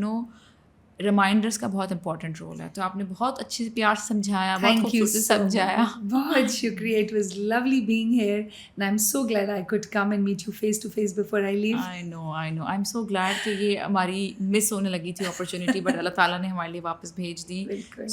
ریمائنڈرس کا بہت امپورٹنٹ رول ہے. تو آپ نے بہت اچھے سے پیار سے سمجھایا, بہت خوبصورتی سے سمجھایا. بہت شکریہ. It was lovely being here and I'm so glad I could come and meet you face to face before I leave. I know. I'm so glad کہ یہ ہماری مس ہونے لگی تھی اپرچونیٹی, بٹ اللہ تعالیٰ نے ہمارے لیے واپس بھیج دی.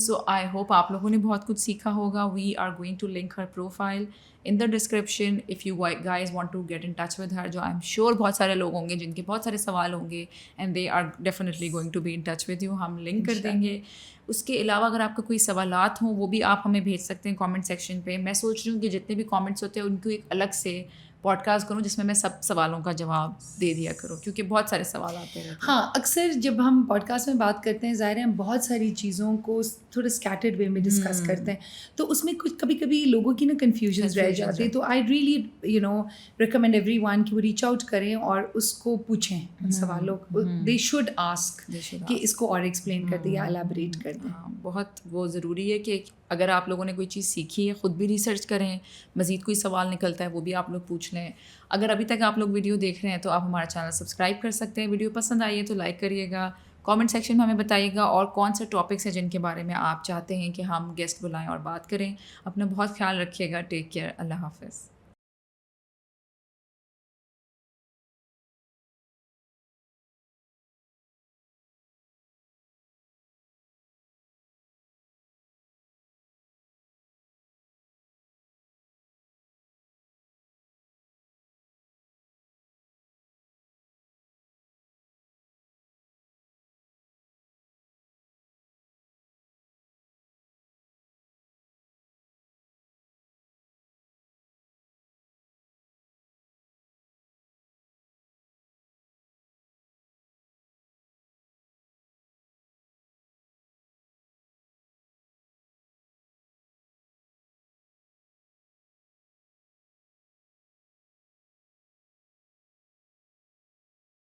So I hope آپ لوگوں نے بہت کچھ سیکھا ہوگا. We are going to link her profile in the description if you guys want to get in touch with her, جو I'm sure بہت سارے لوگ ہوں گے جن کے بہت سارے سوال ہوں گے, and they are definitely going to be in touch with you. ہم لنک کر دیں گے. اس کے علاوہ اگر آپ کا کوئی سوالات ہوں وہ بھی آپ ہمیں بھیج سکتے ہیں کامنٹ سیکشن پہ. میں سوچ رہی ہوں کہ جتنے بھی کامنٹس ہوتے ہیں ان کو ایک الگ سے پوڈ کاسٹ کروں جس میں سب سوالوں کا جواب دے دیا کروں, کیونکہ بہت سارے سوال آتے رہتے ہیں. ہاں اکثر جب ہم پوڈ کاسٹ میں بات کرتے ہیں, ظاہر ہے ہم بہت ساری چیزوں کو تھوڑا اسکیٹرڈ وے میں ڈسکس کرتے ہیں, تو اس میں کچھ کبھی کبھی لوگوں کی کنفیوژنز رہ جاتی ہے. تو I really recommend every one کہ وہ ریچ آؤٹ کریں اور اس کو پوچھیں ان سوالوں کو. دے شوڈ آسک کہ اس کو اور ایکسپلین کر دیں یا الیبوریٹ کر دیں. بہت وہ ضروری ہے کہ اگر آپ لوگوں نے کوئی چیز سیکھی ہے خود بھی ریسرچ کریں, مزید کوئی سوال نکلتا ہے وہ بھی آپ لوگ پوچھ لیں. اگر ابھی تک آپ لوگ ویڈیو دیکھ رہے ہیں تو آپ ہمارا چینل سبسکرائب کر سکتے ہیں. ویڈیو پسند آئی ہے تو لائک کریے گا, کامنٹ سیکشن میں ہمیں بتائیے گا اور کون سے ٹاپکس ہیں جن کے بارے میں آپ چاہتے ہیں کہ ہم گیسٹ بلائیں اور بات کریں. اپنا بہت خیال رکھیے گا. Take care. اللہ حافظ.